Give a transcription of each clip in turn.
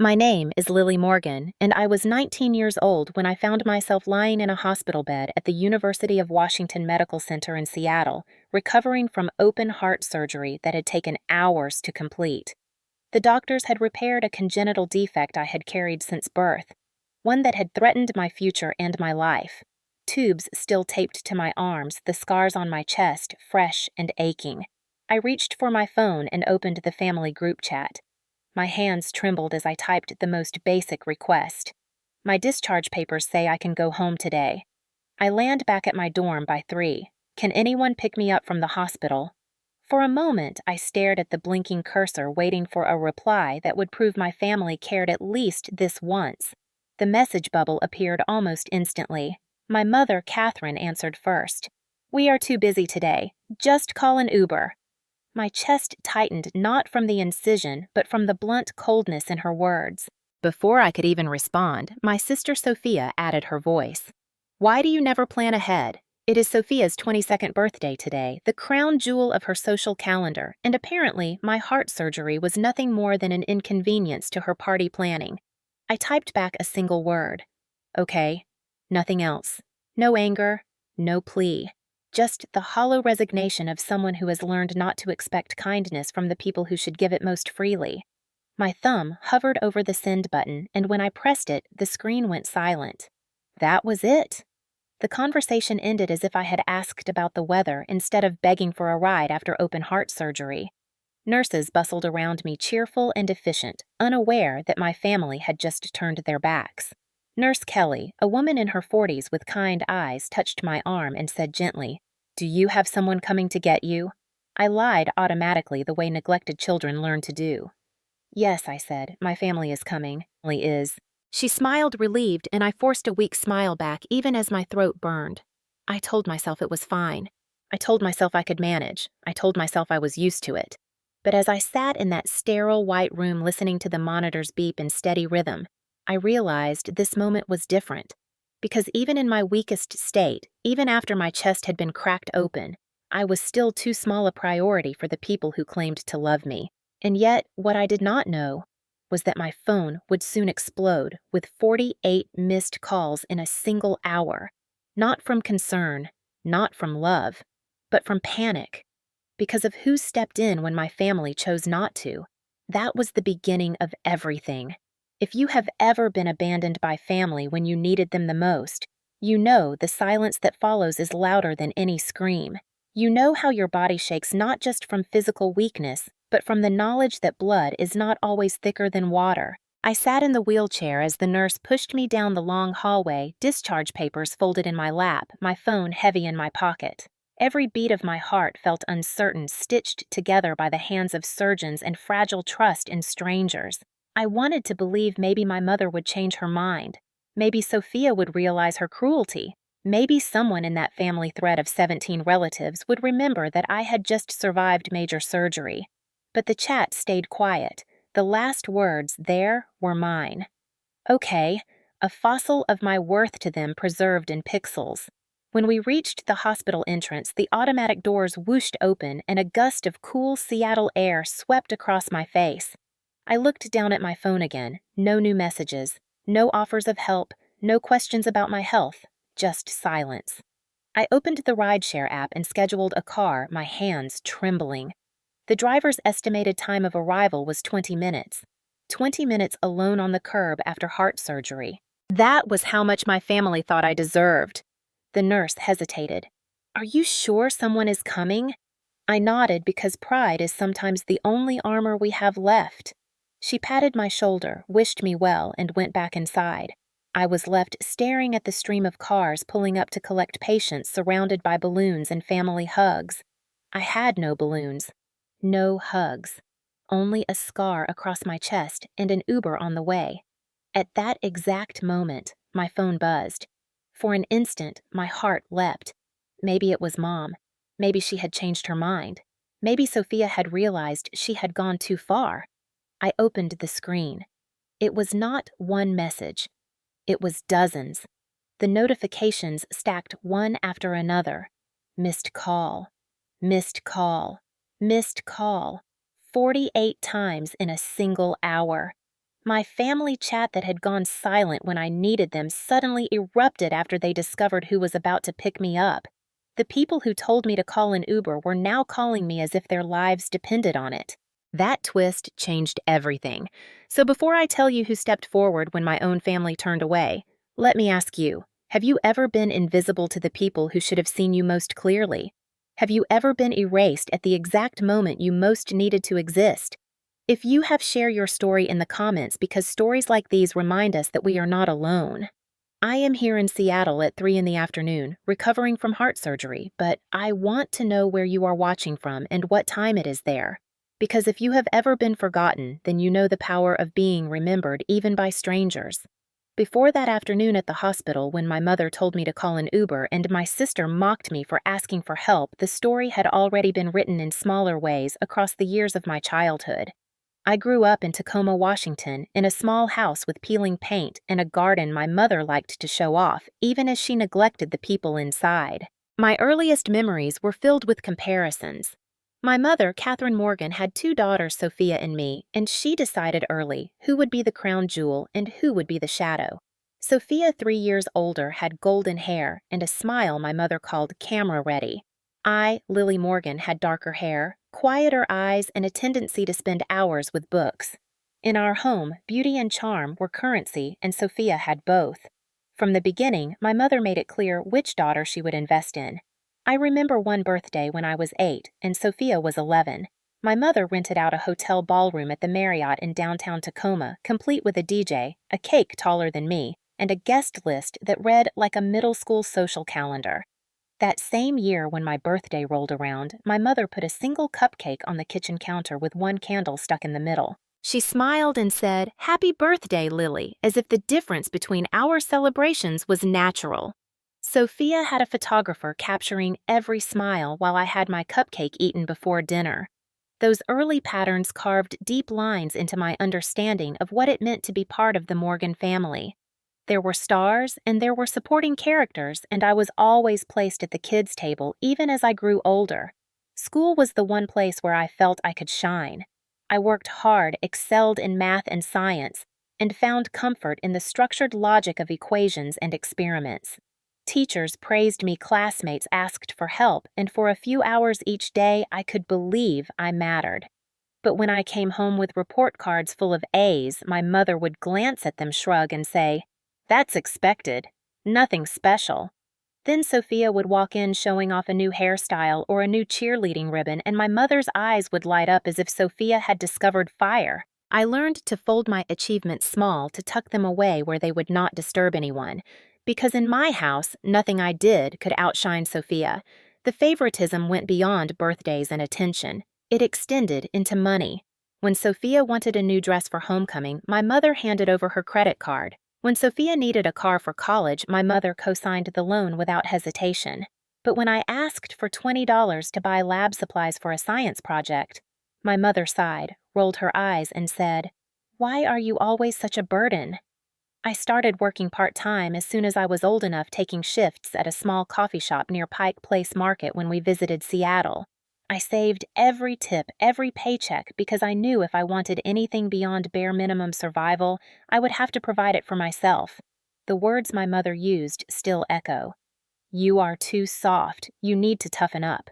My name is Lily Morgan, and I was 19 years old when I found myself lying in a hospital bed at the University of Washington Medical Center in Seattle, recovering from open heart surgery that had taken hours to complete. The doctors had repaired a congenital defect I had carried since birth, one that had threatened my future and my life. Tubes still taped to my arms, the scars on my chest fresh and aching. I reached for my phone and opened the family group chat. My hands trembled as I typed the most basic request. My discharge papers say I can go home today. I land back at my dorm by 3. Can anyone pick me up from the hospital? For a moment, I stared at the blinking cursor, waiting for a reply that would prove my family cared at least this once. The message bubble appeared almost instantly. My mother, Catherine, answered first. "We are too busy today. Just call an Uber." My chest tightened not from the incision, but from the blunt coldness in her words. Before I could even respond, my sister Sophia added her voice. "Why do you never plan ahead? It is Sophia's 22nd birthday today, the crown jewel of her social calendar, and apparently my heart surgery was nothing more than an inconvenience to her party planning." I typed back a single word. "Okay." Nothing else. No anger, no plea. Just the hollow resignation of someone who has learned not to expect kindness from the people who should give it most freely. My thumb hovered over the send button, and when I pressed it, the screen went silent. That was it. The conversation ended as if I had asked about the weather instead of begging for a ride after open heart surgery. Nurses bustled around me, cheerful and efficient, unaware that my family had just turned their backs. Nurse Kelly, a woman in her 40s with kind eyes, touched my arm and said gently, "Do you have someone coming to get you?" I lied automatically the way neglected children learn to do. "Yes," I said, "my family is coming." "Family is." She smiled relieved, and I forced a weak smile back even as my throat burned. I told myself it was fine. I told myself I could manage. I told myself I was used to it. But as I sat in that sterile white room listening to the monitors beep in steady rhythm, I realized this moment was different. Because even in my weakest state, even after my chest had been cracked open, I was still too small a priority for the people who claimed to love me. And yet, what I did not know was that my phone would soon explode with 48 missed calls in a single hour. Not from concern, not from love, but from panic. Because of who stepped in when my family chose not to. That was the beginning of everything. If you have ever been abandoned by family when you needed them the most, you know the silence that follows is louder than any scream. You know how your body shakes not just from physical weakness, but from the knowledge that blood is not always thicker than water. I sat in the wheelchair as the nurse pushed me down the long hallway, discharge papers folded in my lap, my phone heavy in my pocket. Every beat of my heart felt uncertain, stitched together by the hands of surgeons and fragile trust in strangers. I wanted to believe maybe my mother would change her mind. Maybe Sophia would realize her cruelty. Maybe someone in that family thread of 17 relatives would remember that I had just survived major surgery. But the chat stayed quiet. The last words there were mine. Okay, a fossil of my worth to them preserved in pixels. When we reached the hospital entrance, the automatic doors whooshed open and a gust of cool Seattle air swept across my face. I looked down at my phone again. No new messages, no offers of help, no questions about my health, just silence. I opened the rideshare app and scheduled a car, my hands trembling. The driver's estimated time of arrival was 20 minutes. 20 minutes alone on the curb after heart surgery. That was how much my family thought I deserved. The nurse hesitated. "Are you sure someone is coming?" I nodded because pride is sometimes the only armor we have left. She patted my shoulder, wished me well, and went back inside. I was left staring at the stream of cars pulling up to collect patients surrounded by balloons and family hugs. I had no balloons, no hugs, only a scar across my chest and an Uber on the way. At that exact moment, my phone buzzed. For an instant, my heart leapt. Maybe it was Mom. Maybe she had changed her mind. Maybe Sophia had realized she had gone too far. I opened the screen. It was not one message. It was dozens. The notifications stacked one after another. Missed call. Missed call. Missed call. 48 times in a single hour. My family chat that had gone silent when I needed them suddenly erupted after they discovered who was about to pick me up. The people who told me to call an Uber were now calling me as if their lives depended on it. That twist changed everything. So before I tell you who stepped forward when my own family turned away, let me ask you, have you ever been invisible to the people who should have seen you most clearly? Have you ever been erased at the exact moment you most needed to exist? If you have, share your story in the comments because stories like these remind us that we are not alone. I am here in Seattle at 3 in the afternoon, recovering from heart surgery, but I want to know where you are watching from and what time it is there. Because if you have ever been forgotten, then you know the power of being remembered even by strangers. Before that afternoon at the hospital when my mother told me to call an Uber and my sister mocked me for asking for help, the story had already been written in smaller ways across the years of my childhood. I grew up in Tacoma, Washington, in a small house with peeling paint and a garden my mother liked to show off, even as she neglected the people inside. My earliest memories were filled with comparisons. My mother, Catherine Morgan, had two daughters, Sophia and me, and she decided early who would be the crown jewel and who would be the shadow. Sophia, 3 years older, had golden hair and a smile my mother called camera-ready. I, Lily Morgan, had darker hair, quieter eyes, and a tendency to spend hours with books. In our home, beauty and charm were currency, and Sophia had both. From the beginning, my mother made it clear which daughter she would invest in. I remember one birthday when I was 8 and Sophia was 11. My mother rented out a hotel ballroom at the Marriott in downtown Tacoma, complete with a DJ, a cake taller than me, and a guest list that read like a middle school social calendar. That same year when my birthday rolled around, my mother put a single cupcake on the kitchen counter with one candle stuck in the middle. She smiled and said, "Happy birthday, Lily," as if the difference between our celebrations was natural. Sophia had a photographer capturing every smile while I had my cupcake eaten before dinner. Those early patterns carved deep lines into my understanding of what it meant to be part of the Morgan family. There were stars and there were supporting characters, and I was always placed at the kids' table even as I grew older. School was the one place where I felt I could shine. I worked hard, excelled in math and science, and found comfort in the structured logic of equations and experiments. Teachers praised me, classmates asked for help, and for a few hours each day I could believe I mattered. But when I came home with report cards full of A's, my mother would glance at them, shrug, and say, "That's expected. Nothing special." Then Sophia would walk in showing off a new hairstyle or a new cheerleading ribbon, and my mother's eyes would light up as if Sophia had discovered fire. I learned to fold my achievements small to tuck them away where they would not disturb anyone. Because in my house, nothing I did could outshine Sophia. The favoritism went beyond birthdays and attention. It extended into money. When Sophia wanted a new dress for homecoming, my mother handed over her credit card. When Sophia needed a car for college, my mother co-signed the loan without hesitation. But when I asked for $20 to buy lab supplies for a science project, my mother sighed, rolled her eyes, and said, "Why are you always such a burden?" I started working part-time as soon as I was old enough, taking shifts at a small coffee shop near Pike Place Market when we visited Seattle. I saved every tip, every paycheck, because I knew if I wanted anything beyond bare minimum survival, I would have to provide it for myself. The words my mother used still echo. "You are too soft. You need to toughen up.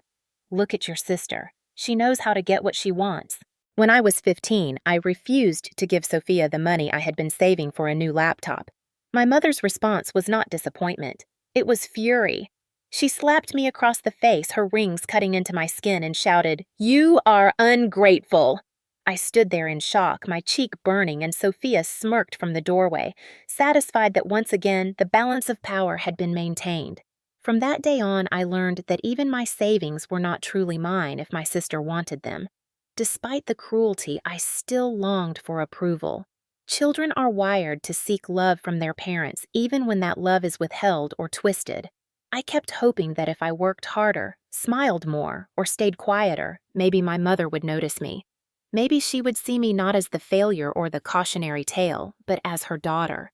Look at your sister. She knows how to get what she wants." When I was 15, I refused to give Sophia the money I had been saving for a new laptop. My mother's response was not disappointment. It was fury. She slapped me across the face, her rings cutting into my skin, and shouted, "You are ungrateful!" I stood there in shock, my cheek burning, and Sophia smirked from the doorway, satisfied that once again the balance of power had been maintained. From that day on, I learned that even my savings were not truly mine if my sister wanted them. Despite the cruelty, I still longed for approval. Children are wired to seek love from their parents, even when that love is withheld or twisted. I kept hoping that if I worked harder, smiled more, or stayed quieter, maybe my mother would notice me. Maybe she would see me not as the failure or the cautionary tale, but as her daughter.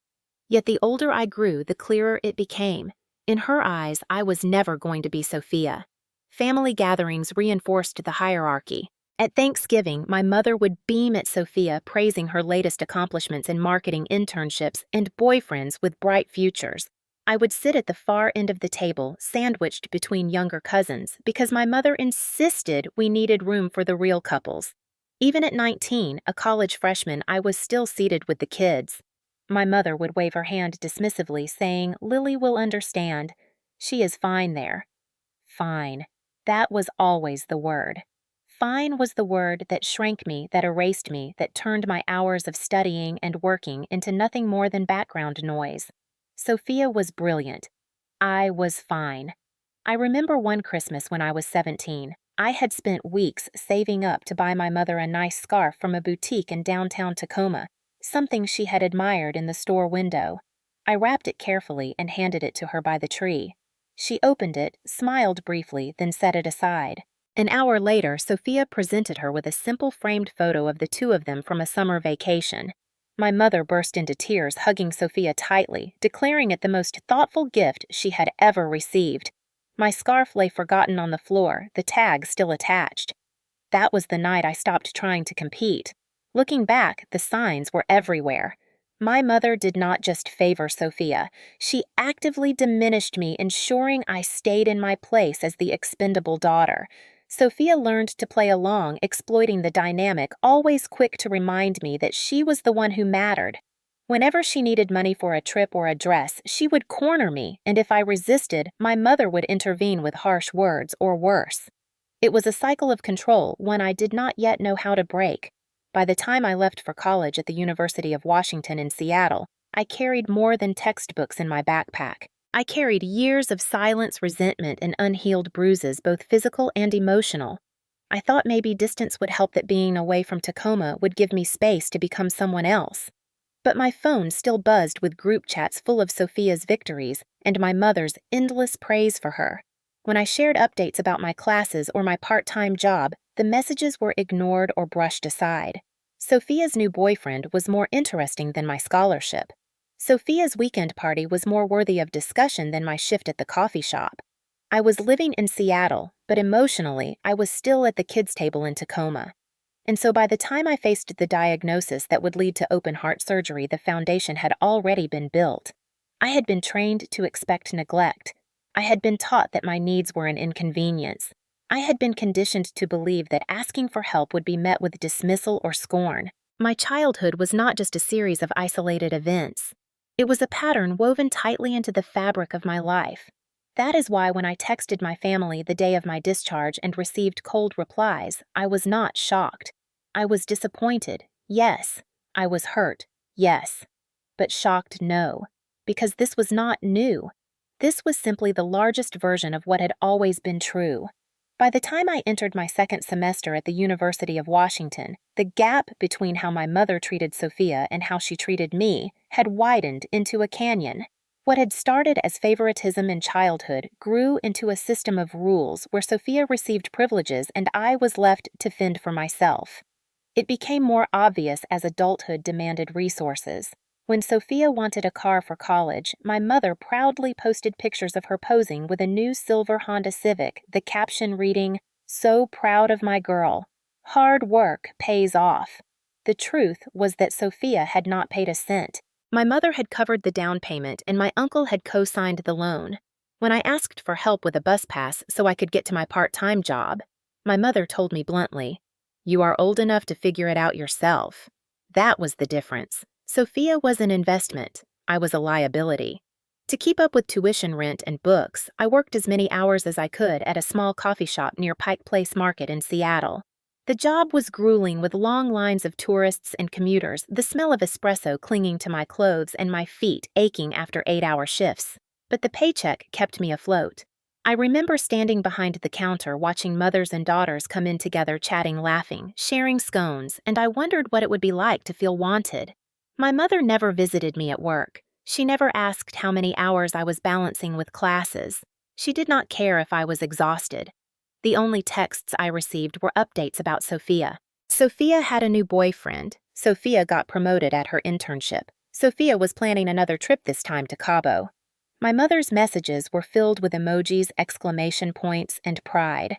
Yet the older I grew, the clearer it became. In her eyes, I was never going to be Sophia. Family gatherings reinforced the hierarchy. At Thanksgiving, my mother would beam at Sophia, praising her latest accomplishments in marketing internships and boyfriends with bright futures. I would sit at the far end of the table, sandwiched between younger cousins, because my mother insisted we needed room for the real couples. Even at 19, a college freshman, I was still seated with the kids. My mother would wave her hand dismissively, saying, "Lily will understand. She is fine there." Fine. That was always the word. Fine was the word that shrank me, that erased me, that turned my hours of studying and working into nothing more than background noise. Sophia was brilliant. I was fine. I remember one Christmas when I was 17. I had spent weeks saving up to buy my mother a nice scarf from a boutique in downtown Tacoma, something she had admired in the store window. I wrapped it carefully and handed it to her by the tree. She opened it, smiled briefly, then set it aside. An hour later, Sophia presented her with a simple framed photo of the two of them from a summer vacation. My mother burst into tears, hugging Sophia tightly, declaring it the most thoughtful gift she had ever received. My scarf lay forgotten on the floor, the tag still attached. That was the night I stopped trying to compete. Looking back, the signs were everywhere. My mother did not just favor Sophia. She actively diminished me, ensuring I stayed in my place as the expendable daughter. Sophia learned to play along, exploiting the dynamic, always quick to remind me that she was the one who mattered. Whenever she needed money for a trip or a dress, she would corner me, and if I resisted, my mother would intervene with harsh words or worse. It was a cycle of control, one I did not yet know how to break. By the time I left for college at the University of Washington in Seattle, I carried more than textbooks in my backpack. I carried years of silence, resentment, and unhealed bruises, both physical and emotional. I thought maybe distance would help, that being away from Tacoma would give me space to become someone else. But my phone still buzzed with group chats full of Sophia's victories and my mother's endless praise for her. When I shared updates about my classes or my part-time job, the messages were ignored or brushed aside. Sophia's new boyfriend was more interesting than my scholarship. Sophia's weekend party was more worthy of discussion than my shift at the coffee shop. I was living in Seattle, but emotionally, I was still at the kids' table in Tacoma. And so by the time I faced the diagnosis that would lead to open heart surgery, the foundation had already been built. I had been trained to expect neglect. I had been taught that my needs were an inconvenience. I had been conditioned to believe that asking for help would be met with dismissal or scorn. My childhood was not just a series of isolated events. It was a pattern woven tightly into the fabric of my life. That is why when I texted my family the day of my discharge and received cold replies, I was not shocked. I was disappointed, yes. I was hurt, yes. But shocked, no. Because this was not new. This was simply the largest version of what had always been true. By the time I entered my second semester at the University of Washington, the gap between how my mother treated Sophia and how she treated me had widened into a canyon. What had started as favoritism in childhood grew into a system of rules where Sophia received privileges and I was left to fend for myself. It became more obvious as adulthood demanded resources. When Sophia wanted a car for college, my mother proudly posted pictures of her posing with a new silver Honda Civic, the caption reading, "So proud of my girl. Hard work pays off." The truth was that Sophia had not paid a cent. My mother had covered the down payment and my uncle had co-signed the loan. When I asked for help with a bus pass so I could get to my part-time job, my mother told me bluntly, "You are old enough to figure it out yourself." That was the difference. Sophia was an investment. I was a liability. To keep up with tuition, rent, and books, I worked as many hours as I could at a small coffee shop near Pike Place Market in Seattle. The job was grueling with long lines of tourists and commuters, the smell of espresso clinging to my clothes and my feet aching after 8-hour shifts. But the paycheck kept me afloat. I remember standing behind the counter watching mothers and daughters come in together, chatting, laughing, sharing scones, and I wondered what it would be like to feel wanted. My mother never visited me at work. She never asked how many hours I was balancing with classes. She did not care if I was exhausted. The only texts I received were updates about Sophia. Sophia had a new boyfriend. Sophia got promoted at her internship. Sophia was planning another trip, this time to Cabo. My mother's messages were filled with emojis, exclamation points, and pride.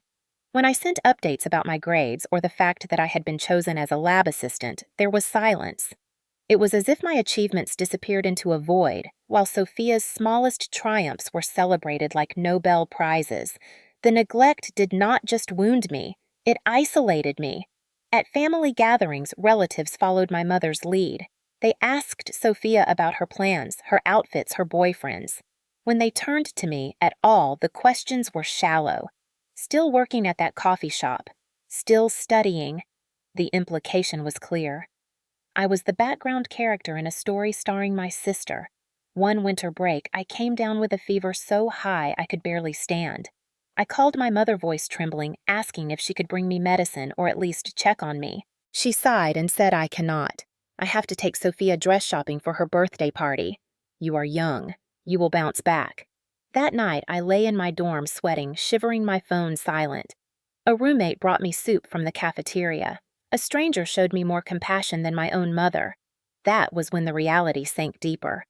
When I sent updates about my grades or the fact that I had been chosen as a lab assistant, there was silence. It was as if my achievements disappeared into a void, while Sophia's smallest triumphs were celebrated like Nobel Prizes. The neglect did not just wound me, it isolated me. At family gatherings, relatives followed my mother's lead. They asked Sophia about her plans, her outfits, her boyfriends. When they turned to me at all, the questions were shallow. Still working at that coffee shop. Still studying. The implication was clear. I was the background character in a story starring my sister. One winter break, I came down with a fever so high I could barely stand. I called my mother, voice trembling, asking if she could bring me medicine or at least check on me. She sighed and said, "I cannot. I have to take Sophia dress shopping for her birthday party. You are young. You will bounce back." That night, I lay in my dorm sweating, shivering, my phone silent. A roommate brought me soup from the cafeteria. A stranger showed me more compassion than my own mother. That was when the reality sank deeper.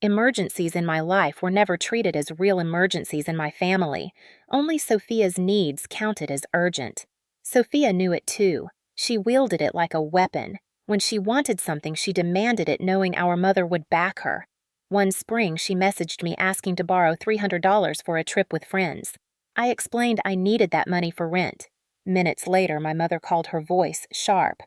Emergencies in my life were never treated as real emergencies in my family. Only Sophia's needs counted as urgent. Sophia knew it too. She wielded it like a weapon. When she wanted something, she demanded it, knowing our mother would back her. One spring, she messaged me asking to borrow $300 for a trip with friends. I explained I needed that money for rent. Minutes later, my mother called, her voice sharp.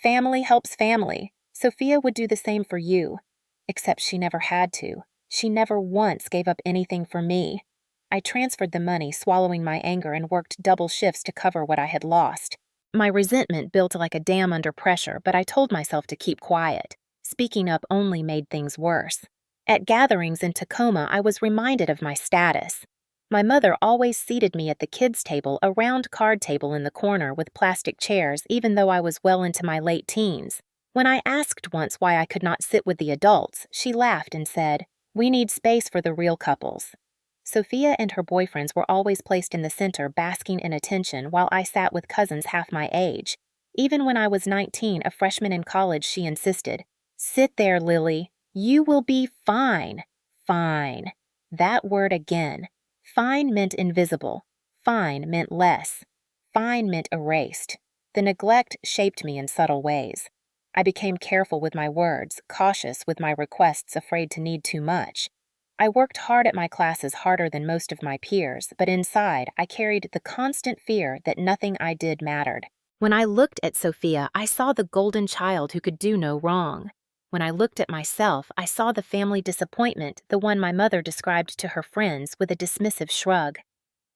"Family helps family. Sophia would do the same for you." Except she never had to. She never once gave up anything for me. I transferred the money, swallowing my anger, and worked double shifts to cover what I had lost. My resentment built like a dam under pressure, but I told myself to keep quiet. Speaking up only made things worse. At gatherings in Tacoma, I was reminded of my status. My mother always seated me at the kids' table, a round card table in the corner with plastic chairs, even though I was well into my late teens. When I asked once why I could not sit with the adults, she laughed and said, "We need space for the real couples." Sophia and her boyfriends were always placed in the center, basking in attention, while I sat with cousins half my age. Even when I was 19, a freshman in college, she insisted, "Sit there, Lily. You will be fine." Fine. That word again. Fine meant invisible. Fine meant less. Fine meant erased. The neglect shaped me in subtle ways. I became careful with my words, cautious with my requests, afraid to need too much. I worked hard at my classes, harder than most of my peers, but inside I carried the constant fear that nothing I did mattered. When I looked at Sophia, I saw the golden child who could do no wrong. When I looked at myself, I saw the family disappointment, the one my mother described to her friends with a dismissive shrug.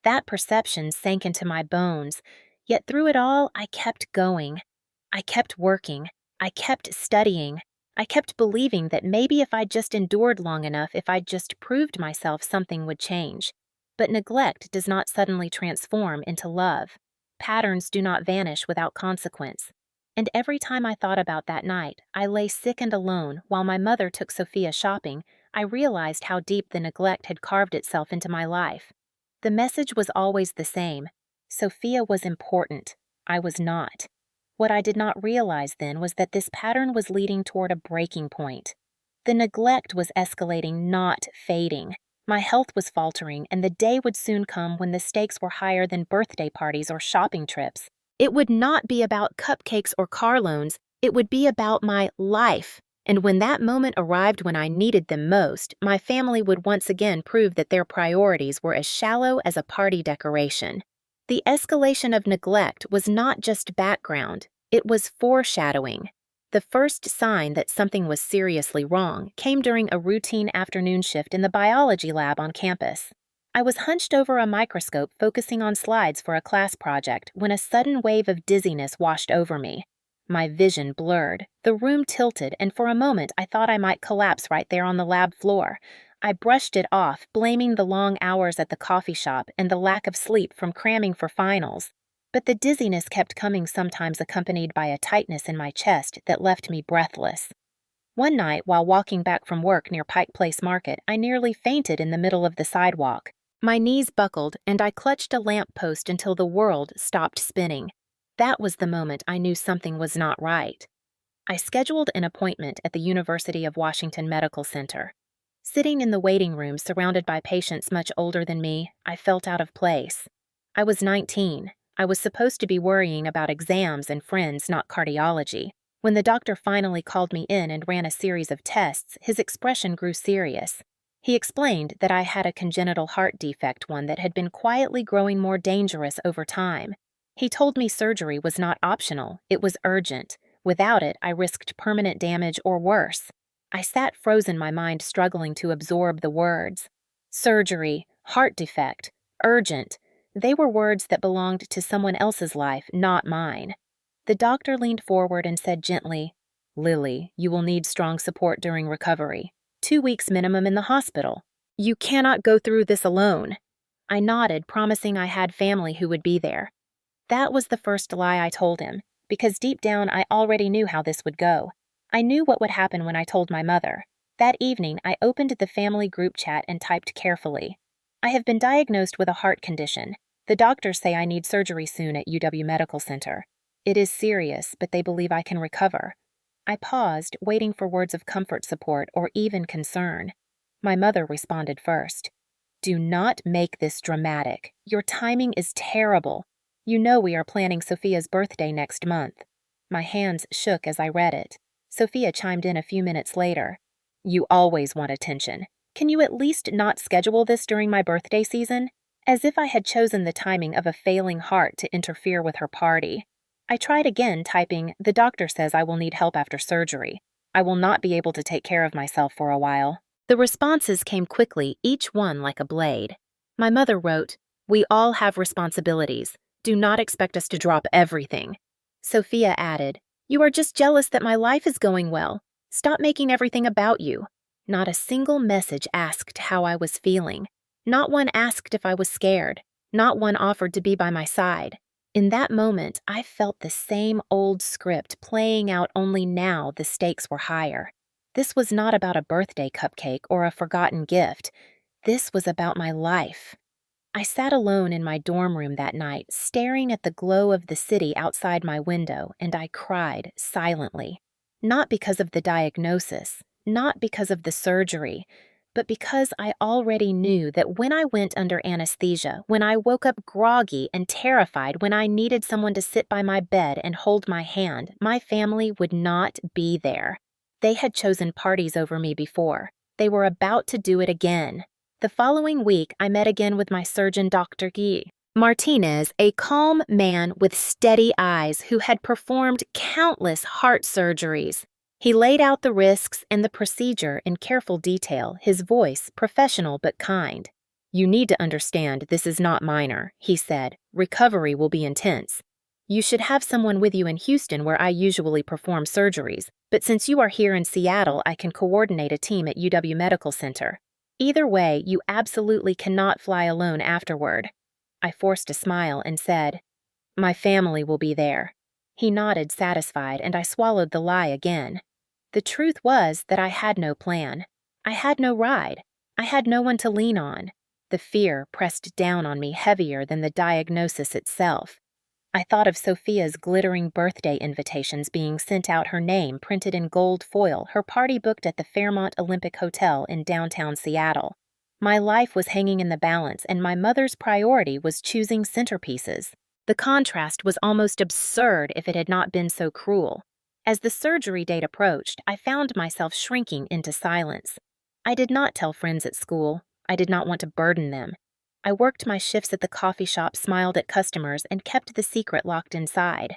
That perception sank into my bones, yet through it all, I kept going. I kept working. I kept studying. I kept believing that maybe if I just endured long enough, if I just proved myself, something would change. But neglect does not suddenly transform into love. Patterns do not vanish without consequence. And every time I thought about that night, I lay sick and alone while my mother took Sophia shopping, I realized how deep the neglect had carved itself into my life. The message was always the same. Sophia was important. I was not. What I did not realize then was that this pattern was leading toward a breaking point. The neglect was escalating, not fading. My health was faltering, and the day would soon come when the stakes were higher than birthday parties or shopping trips. It would not be about cupcakes or car loans, it would be about my life. And when that moment arrived, when I needed them most, my family would once again prove that their priorities were as shallow as a party decoration. The escalation of neglect was not just background, it was foreshadowing. The first sign that something was seriously wrong came during a routine afternoon shift in the biology lab on campus. I was hunched over a microscope focusing on slides for a class project when a sudden wave of dizziness washed over me. My vision blurred, the room tilted, and for a moment I thought I might collapse right there on the lab floor. I brushed it off, blaming the long hours at the coffee shop and the lack of sleep from cramming for finals. But the dizziness kept coming, sometimes accompanied by a tightness in my chest that left me breathless. One night, while walking back from work near Pike Place Market, I nearly fainted in the middle of the sidewalk. My knees buckled, and I clutched a lamp post until the world stopped spinning. That was the moment I knew something was not right. I scheduled an appointment at the University of Washington Medical Center. Sitting in the waiting room surrounded by patients much older than me, I felt out of place. I was 19. I was supposed to be worrying about exams and friends, not cardiology. When the doctor finally called me in and ran a series of tests, his expression grew serious. He explained that I had a congenital heart defect, one that had been quietly growing more dangerous over time. He told me surgery was not optional, it was urgent. Without it, I risked permanent damage or worse. I sat frozen, my mind struggling to absorb the words. Surgery, heart defect, urgent. They were words that belonged to someone else's life, not mine. The doctor leaned forward and said gently, "Lily, you will need strong support during recovery. 2 weeks minimum in the hospital. You cannot go through this alone." I nodded, promising I had family who would be there. That was the first lie I told him, because deep down I already knew how this would go. I knew what would happen when I told my mother. That evening, I opened the family group chat and typed carefully. "I have been diagnosed with a heart condition. The doctors say I need surgery soon at UW Medical Center. It is serious, but they believe I can recover." I paused, waiting for words of comfort, support, or even concern. My mother responded first. "Do not make this dramatic. Your timing is terrible. You know we are planning Sophia's birthday next month." My hands shook as I read it. Sophia chimed in a few minutes later. "You always want attention. Can you at least not schedule this during my birthday season?" As if I had chosen the timing of a failing heart to interfere with her party. I tried again, typing, "The doctor says I will need help after surgery. I will not be able to take care of myself for a while." The responses came quickly, each one like a blade. My mother wrote, "We all have responsibilities. Do not expect us to drop everything." Sophia added, "You are just jealous that my life is going well. Stop making everything about you." Not a single message asked how I was feeling. Not one asked if I was scared. Not one offered to be by my side. In that moment, I felt the same old script playing out, only now the stakes were higher. This was not about a birthday cupcake or a forgotten gift. This was about my life. I sat alone in my dorm room that night, staring at the glow of the city outside my window, and I cried silently. Not because of the diagnosis, not because of the surgery, but because I already knew that when I went under anesthesia, when I woke up groggy and terrified, when I needed someone to sit by my bed and hold my hand, my family would not be there. They had chosen parties over me before. They were about to do it again. The following week, I met again with my surgeon, Dr. Guy Martinez, a calm man with steady eyes who had performed countless heart surgeries. He laid out the risks and the procedure in careful detail, his voice professional but kind. "You need to understand this is not minor," he said. "Recovery will be intense. You should have someone with you in Houston where I usually perform surgeries, but since you are here in Seattle, I can coordinate a team at UW Medical Center. Either way, you absolutely cannot fly alone afterward." I forced a smile and said, "My family will be there." He nodded, satisfied, and I swallowed the lie again. The truth was that I had no plan. I had no ride. I had no one to lean on. The fear pressed down on me heavier than the diagnosis itself. I thought of Sophia's glittering birthday invitations being sent out, her name printed in gold foil, her party booked at the Fairmont Olympic Hotel in downtown Seattle. My life was hanging in the balance, and my mother's priority was choosing centerpieces. The contrast was almost absurd if it had not been so cruel. As the surgery date approached, I found myself shrinking into silence. I did not tell friends at school. I did not want to burden them. I worked my shifts at the coffee shop, smiled at customers, and kept the secret locked inside.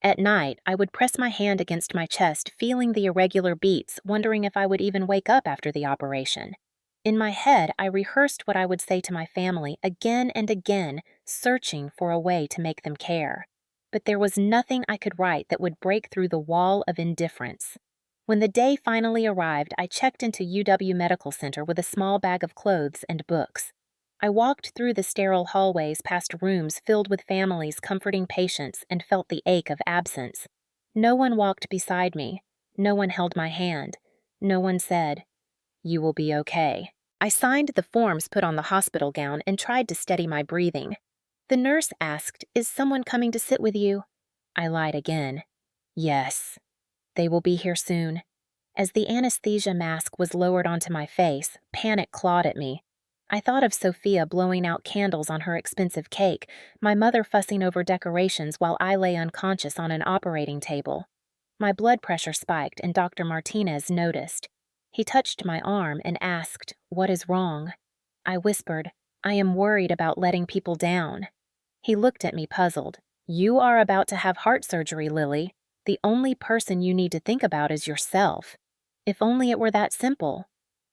At night, I would press my hand against my chest, feeling the irregular beats, wondering if I would even wake up after the operation. In my head, I rehearsed what I would say to my family again and again, searching for a way to make them care. But there was nothing I could write that would break through the wall of indifference. When the day finally arrived, I checked into UW Medical Center with a small bag of clothes and books. I walked through the sterile hallways past rooms filled with families comforting patients and felt the ache of absence. No one walked beside me. No one held my hand. No one said, "You will be okay." I signed the forms put on the hospital gown and tried to steady my breathing. The nurse asked, "Is someone coming to sit with you?" I lied again. "Yes. They will be here soon." As the anesthesia mask was lowered onto my face, panic clawed at me. I thought of Sophia blowing out candles on her expensive cake, my mother fussing over decorations while I lay unconscious on an operating table. My blood pressure spiked and Dr. Martinez noticed. He touched my arm and asked, "What is wrong?" I whispered, "I am worried about letting people down." He looked at me puzzled. "You are about to have heart surgery, Lily. The only person you need to think about is yourself." If only it were that simple.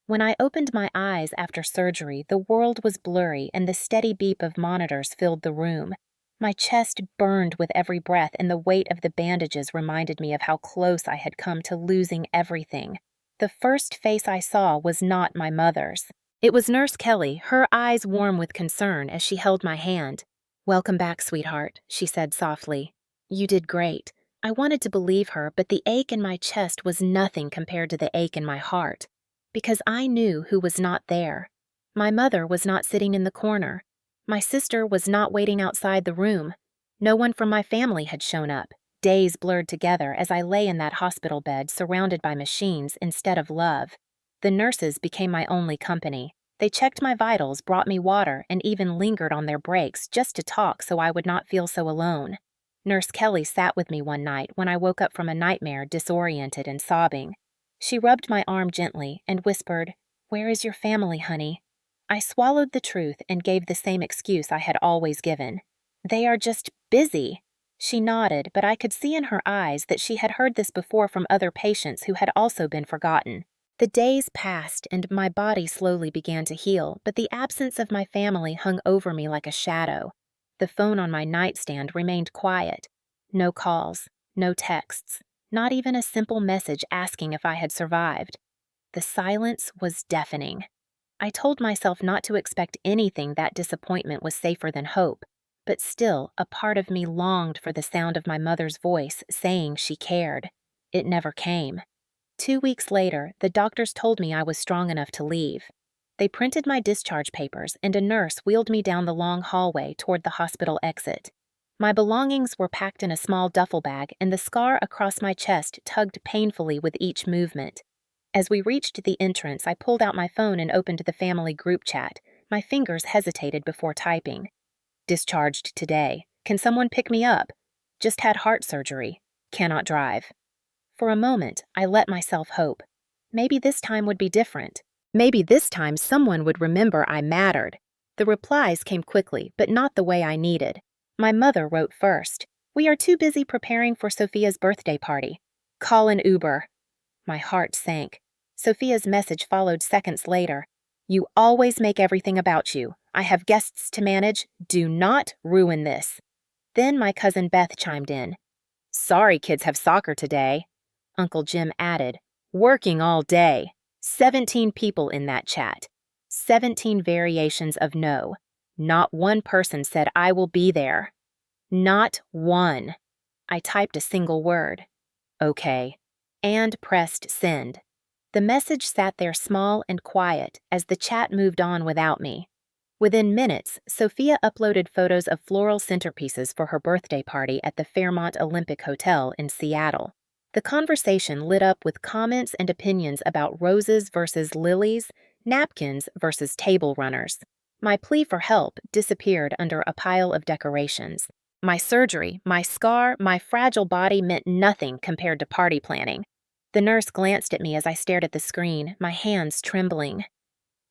When I opened my eyes after surgery, the world was blurry and the steady beep of monitors filled the room. My chest burned with every breath, and the weight of the bandages reminded me of how close I had come to losing everything. The first face I saw was not my mother's. It was Nurse Kelly, her eyes warm with concern as she held my hand. "Welcome back, sweetheart," she said softly. "You did great." I wanted to believe her, but the ache in my chest was nothing compared to the ache in my heart. Because I knew who was not there. My mother was not sitting in the corner. My sister was not waiting outside the room. No one from my family had shown up. Days blurred together as I lay in that hospital bed surrounded by machines instead of love. The nurses became my only company. They checked my vitals, brought me water, and even lingered on their breaks just to talk so I would not feel so alone. Nurse Kelly sat with me one night when I woke up from a nightmare, disoriented and sobbing. She rubbed my arm gently and whispered, "Where is your family, honey?" I swallowed the truth and gave the same excuse I had always given. "They are just busy." She nodded, but I could see in her eyes that she had heard this before from other patients who had also been forgotten. The days passed and my body slowly began to heal, but the absence of my family hung over me like a shadow. The phone on my nightstand remained quiet. No calls, no texts. Not even a simple message asking if I had survived. The silence was deafening. I told myself not to expect anything that disappointment was safer than hope, but still a part of me longed for the sound of my mother's voice saying she cared. It never came. 2 weeks later, the doctors told me I was strong enough to leave. They printed my discharge papers, and a nurse wheeled me down the long hallway toward the hospital exit. My belongings were packed in a small duffel bag, and the scar across my chest tugged painfully with each movement. As we reached the entrance, I pulled out my phone and opened the family group chat. My fingers hesitated before typing. "Discharged today. Can someone pick me up? Just had heart surgery. Cannot drive." For a moment, I let myself hope. Maybe this time would be different. Maybe this time someone would remember I mattered. The replies came quickly, but not the way I needed. My mother wrote first. "We are too busy preparing for Sophia's birthday party. Call an Uber." My heart sank. Sophia's message followed seconds later. "You always make everything about you. I have guests to manage. Do not ruin this." Then my cousin Beth chimed in. "Sorry kids have soccer today." Uncle Jim added, "Working all day." 17 people in that chat. 17 variations of no. Not one person said I will be there. Not one. I typed a single word. "Okay," and pressed send. The message sat there small and quiet as the chat moved on without me. Within minutes, Sophia uploaded photos of floral centerpieces for her birthday party at the Fairmont Olympic Hotel in Seattle. The conversation lit up with comments and opinions about roses versus lilies, napkins versus table runners. My plea for help disappeared under a pile of decorations. My surgery, my scar, my fragile body meant nothing compared to party planning. The nurse glanced at me as I stared at the screen, my hands trembling.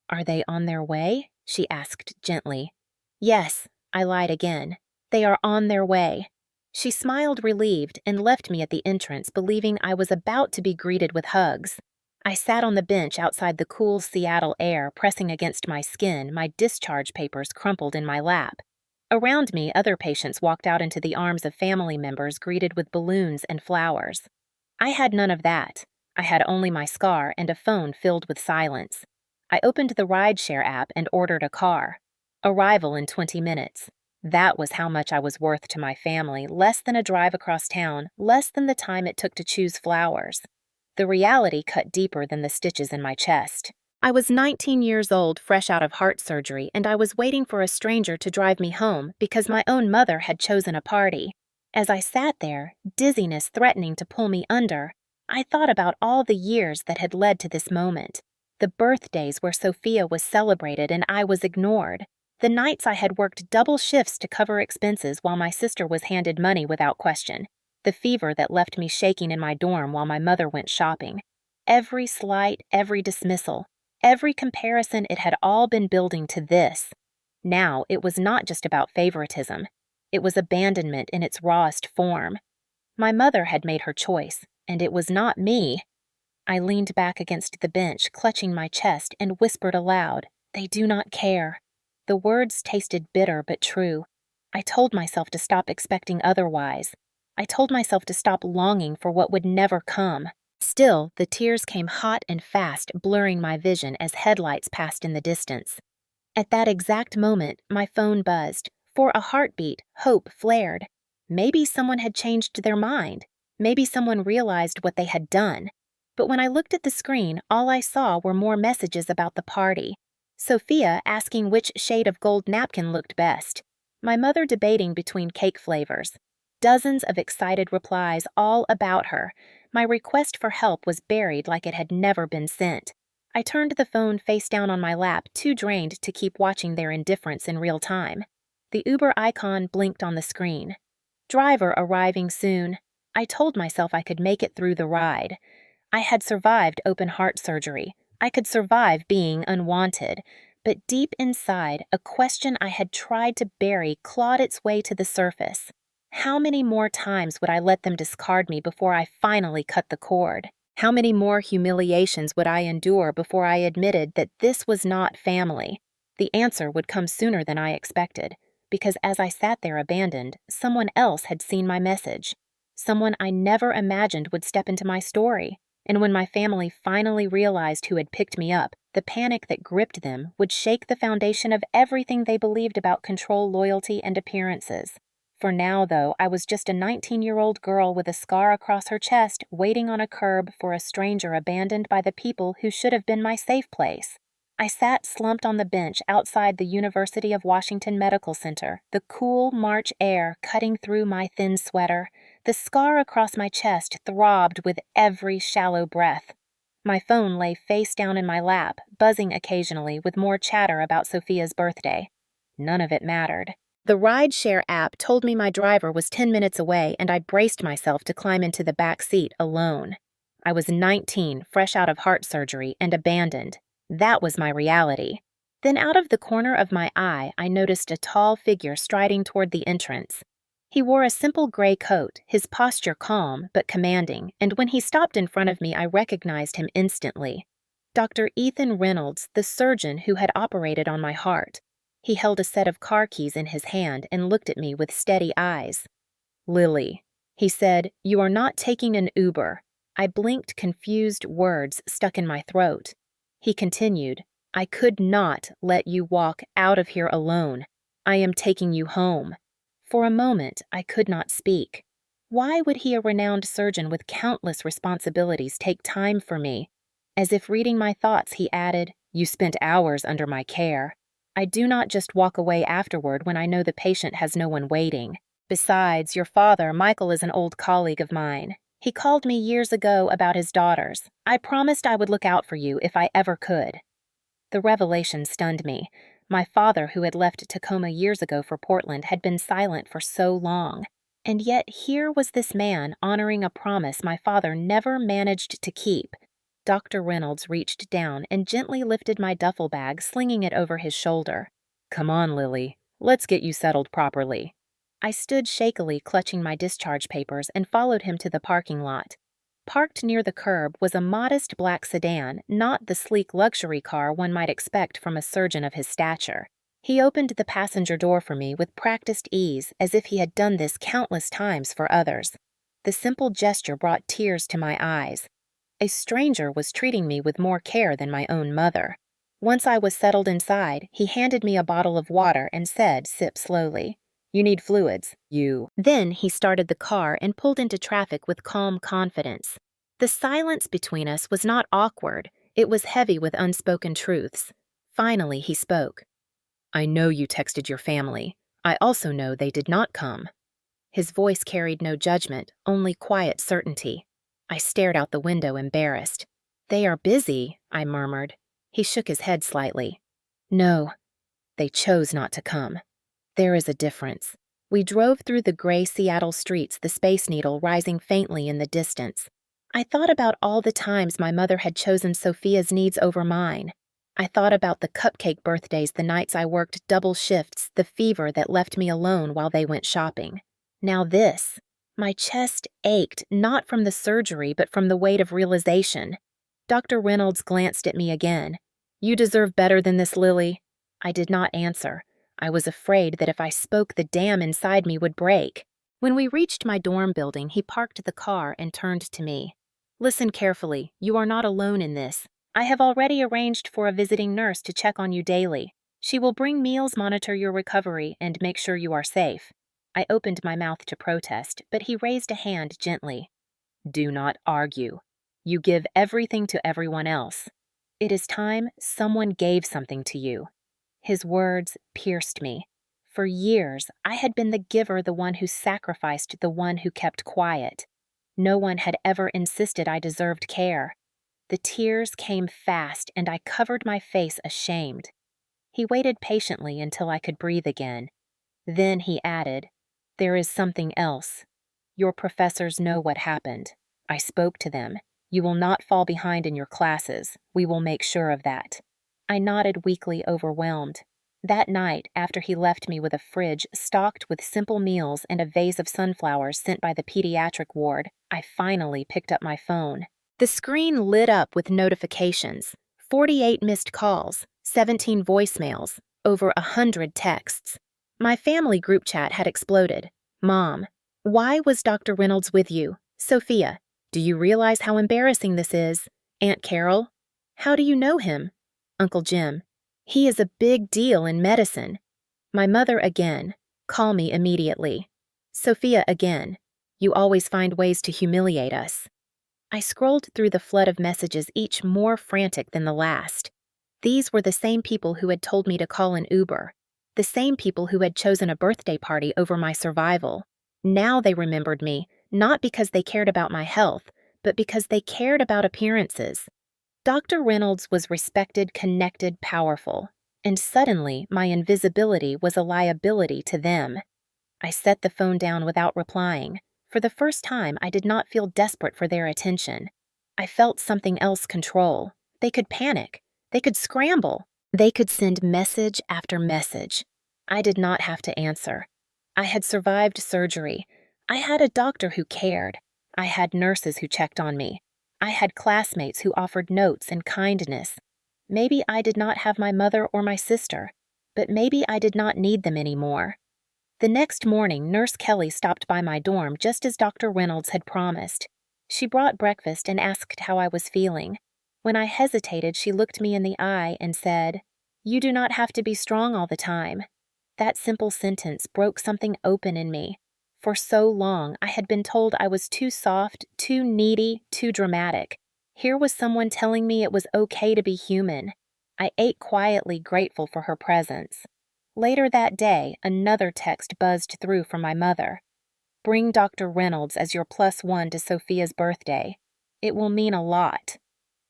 "Are they on their way?" she asked gently. "Yes," I lied again. "They are on their way." She smiled relieved and left me at the entrance, believing I was about to be greeted with hugs. I sat on the bench outside the cool Seattle air, pressing against my skin, my discharge papers crumpled in my lap. Around me, other patients walked out into the arms of family members greeted with balloons and flowers. I had none of that. I had only my scar and a phone filled with silence. I opened the rideshare app and ordered a car. Arrival in 20 minutes. That was how much I was worth to my family, less than a drive across town, less than the time it took to choose flowers. The reality cut deeper than the stitches in my chest. I was 19 years old, fresh out of heart surgery, and I was waiting for a stranger to drive me home because my own mother had chosen a party. As I sat there, dizziness threatening to pull me under, I thought about all the years that had led to this moment. The birthdays where Sophia was celebrated and I was ignored. The nights I had worked double shifts to cover expenses while my sister was handed money without question. The fever that left me shaking in my dorm while my mother went shopping. Every slight, every dismissal, every comparison, it had all been building to this. Now it was not just about favoritism. It was abandonment in its rawest form. My mother had made her choice, and it was not me. I leaned back against the bench, clutching my chest, and whispered aloud, "They do not care." The words tasted bitter but true. I told myself to stop expecting otherwise. I told myself to stop longing for what would never come. Still, the tears came hot and fast, blurring my vision as headlights passed in the distance. At that exact moment, my phone buzzed. For a heartbeat, hope flared. Maybe someone had changed their mind. Maybe someone realized what they had done. But when I looked at the screen, all I saw were more messages about the party. Sophia asking which shade of gold napkin looked best. My mother debating between cake flavors. Dozens of excited replies all about her. My request for help was buried like it had never been sent. I turned the phone face down on my lap, too drained to keep watching their indifference in real time. The Uber icon blinked on the screen. Driver arriving soon. I told myself I could make it through the ride. I had survived open heart surgery. I could survive being unwanted. But deep inside, a question I had tried to bury clawed its way to the surface. How many more times would I let them discard me before I finally cut the cord? How many more humiliations would I endure before I admitted that this was not family? The answer would come sooner than I expected, because as I sat there abandoned, someone else had seen my message. Someone I never imagined would step into my story. And when my family finally realized who had picked me up, the panic that gripped them would shake the foundation of everything they believed about control, loyalty, and appearances. For now, though, I was just a 19-year-old girl with a scar across her chest, waiting on a curb for a stranger abandoned by the people who should have been my safe place. I sat slumped on the bench outside the University of Washington Medical Center, the cool March air cutting through my thin sweater. The scar across my chest throbbed with every shallow breath. My phone lay face down in my lap, buzzing occasionally with more chatter about Sophia's birthday. None of it mattered. The rideshare app told me my driver was 10 minutes away, and I braced myself to climb into the back seat alone. I was 19, fresh out of heart surgery, and abandoned. That was my reality. Then out of the corner of my eye, I noticed a tall figure striding toward the entrance. He wore a simple gray coat, his posture calm but commanding, and when he stopped in front of me, I recognized him instantly. Dr. Ethan Reynolds, the surgeon who had operated on my heart. He held a set of car keys in his hand and looked at me with steady eyes. "Lily," he said, "you are not taking an Uber." I blinked, confused, words stuck in my throat. He continued, "I could not let you walk out of here alone. I am taking you home." For a moment, I could not speak. Why would he, a renowned surgeon with countless responsibilities, take time for me? As if reading my thoughts, he added, "You spent hours under my care. I do not just walk away afterward when I know the patient has no one waiting. Besides, your father, Michael, is an old colleague of mine. He called me years ago about his daughters. I promised I would look out for you if I ever could." The revelation stunned me. My father, who had left Tacoma years ago for Portland, had been silent for so long. And yet here was this man honoring a promise my father never managed to keep. Dr. Reynolds reached down and gently lifted my duffel bag, slinging it over his shoulder. "Come on, Lily. Let's get you settled properly." I stood shakily, clutching my discharge papers, and followed him to the parking lot. Parked near the curb was a modest black sedan, not the sleek luxury car one might expect from a surgeon of his stature. He opened the passenger door for me with practiced ease, as if he had done this countless times for others. The simple gesture brought tears to my eyes. A stranger was treating me with more care than my own mother. Once I was settled inside, he handed me a bottle of water and said, "Sip slowly. You need fluids, you." Then he started the car and pulled into traffic with calm confidence. The silence between us was not awkward. It was heavy with unspoken truths. Finally, he spoke. "I know you texted your family. I also know they did not come." His voice carried no judgment, only quiet certainty. I stared out the window, embarrassed. "They are busy," I murmured. He shook his head slightly. No, they chose not to come. There is a difference. We drove through the gray Seattle streets, the Space Needle rising faintly in the distance. I thought about all the times my mother had chosen Sophia's needs over mine. I thought about the cupcake birthdays, the nights I worked double shifts, the fever that left me alone while they went shopping. Now this. My chest ached, not from the surgery, but from the weight of realization. Dr. Reynolds glanced at me again. You deserve better than this, Lily. I did not answer. I was afraid that if I spoke, the dam inside me would break. When we reached my dorm building, he parked the car and turned to me. Listen carefully. You are not alone in this. I have already arranged for a visiting nurse to check on you daily. She will bring meals, monitor your recovery, and make sure you are safe. I opened my mouth to protest, but he raised a hand gently. Do not argue. You give everything to everyone else. It is time someone gave something to you. His words pierced me. For years, I had been the giver, the one who sacrificed, the one who kept quiet. No one had ever insisted I deserved care. The tears came fast, and I covered my face ashamed. He waited patiently until I could breathe again. Then he added, There is something else. Your professors know what happened. I spoke to them. You will not fall behind in your classes. We will make sure of that. I nodded weakly, overwhelmed. That night, after he left me with a fridge stocked with simple meals and a vase of sunflowers sent by the pediatric ward, I finally picked up my phone. The screen lit up with notifications. 48 missed calls, 17 voicemails, over 100 texts. My family group chat had exploded. Mom, why was Dr. Reynolds with you? Sophia, do you realize how embarrassing this is? Aunt Carol, how do you know him? Uncle Jim, he is a big deal in medicine. My mother again, call me immediately. Sophia again, you always find ways to humiliate us. I scrolled through the flood of messages, each more frantic than the last. These were the same people who had told me to call an Uber, the same people who had chosen a birthday party over my survival. Now they remembered me, not because they cared about my health, but because they cared about appearances. Dr. Reynolds was respected, connected, powerful, and suddenly my invisibility was a liability to them. I set the phone down without replying. For the first time, I did not feel desperate for their attention. I felt something else control. They could panic. They could scramble. They could send message after message. I did not have to answer. I had survived surgery. I had a doctor who cared. I had nurses who checked on me. I had classmates who offered notes and kindness. Maybe I did not have my mother or my sister, but maybe I did not need them anymore. The next morning, Nurse Kelly stopped by my dorm just as Dr. Reynolds had promised. She brought breakfast and asked how I was feeling. When I hesitated, she looked me in the eye and said, You do not have to be strong all the time. That simple sentence broke something open in me. For so long, I had been told I was too soft, too needy, too dramatic. Here was someone telling me it was okay to be human. I ate quietly, grateful for her presence. Later that day, another text buzzed through from my mother. Bring Dr. Reynolds as your +1 to Sophia's birthday. It will mean a lot.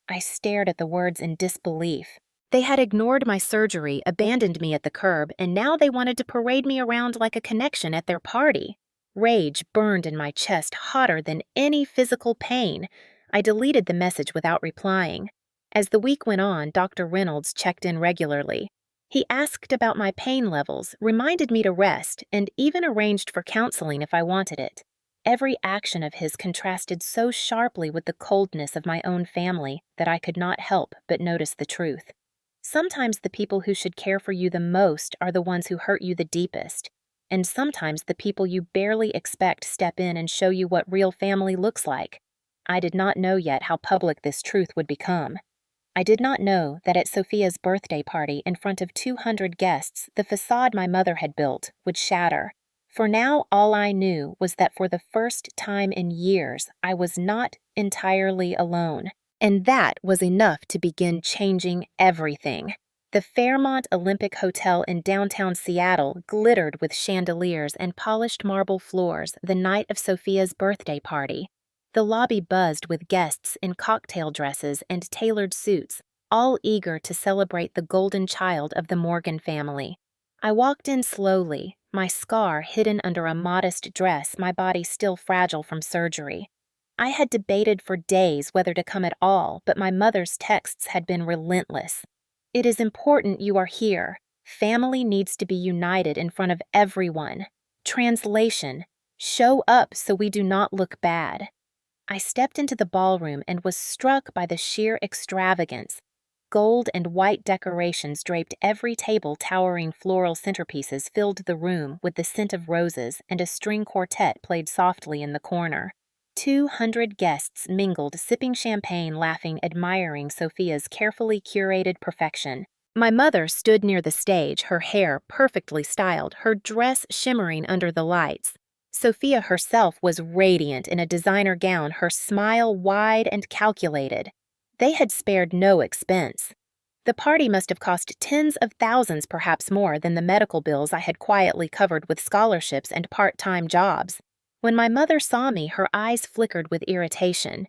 I stared at the words in disbelief. They had ignored my surgery, abandoned me at the curb, and now they wanted to parade me around like a connection at their party. Rage burned in my chest, hotter than any physical pain. I deleted the message without replying. As the week went on, Dr. Reynolds checked in regularly. He asked about my pain levels, reminded me to rest, and even arranged for counseling if I wanted it. Every action of his contrasted so sharply with the coldness of my own family that I could not help but notice the truth. Sometimes the people who should care for you the most are the ones who hurt you the deepest. And sometimes the people you barely expect step in and show you what real family looks like. I did not know yet how public this truth would become. I did not know that at Sophia's birthday party in front of 200 guests, the facade my mother had built would shatter. For now, all I knew was that for the first time in years, I was not entirely alone. And that was enough to begin changing everything. The Fairmont Olympic Hotel in downtown Seattle glittered with chandeliers and polished marble floors the night of Sophia's birthday party. The lobby buzzed with guests in cocktail dresses and tailored suits, all eager to celebrate the golden child of the Morgan family. I walked in slowly, my scar hidden under a modest dress, my body still fragile from surgery. I had debated for days whether to come at all, but my mother's texts had been relentless. It is important you are here. Family needs to be united in front of everyone. Translation: show up so we do not look bad. I stepped into the ballroom and was struck by the sheer extravagance. Gold and white decorations draped every table, towering floral centerpieces filled the room with the scent of roses, and a string quartet played softly in the corner. 200 guests mingled, sipping champagne, laughing, admiring Sophia's carefully curated perfection. My mother stood near the stage, her hair perfectly styled, her dress shimmering under the lights. Sophia herself was radiant in a designer gown, her smile wide and calculated. They had spared no expense. The party must have cost tens of thousands, perhaps more, than the medical bills I had quietly covered with scholarships and part-time jobs. When my mother saw me, her eyes flickered with irritation.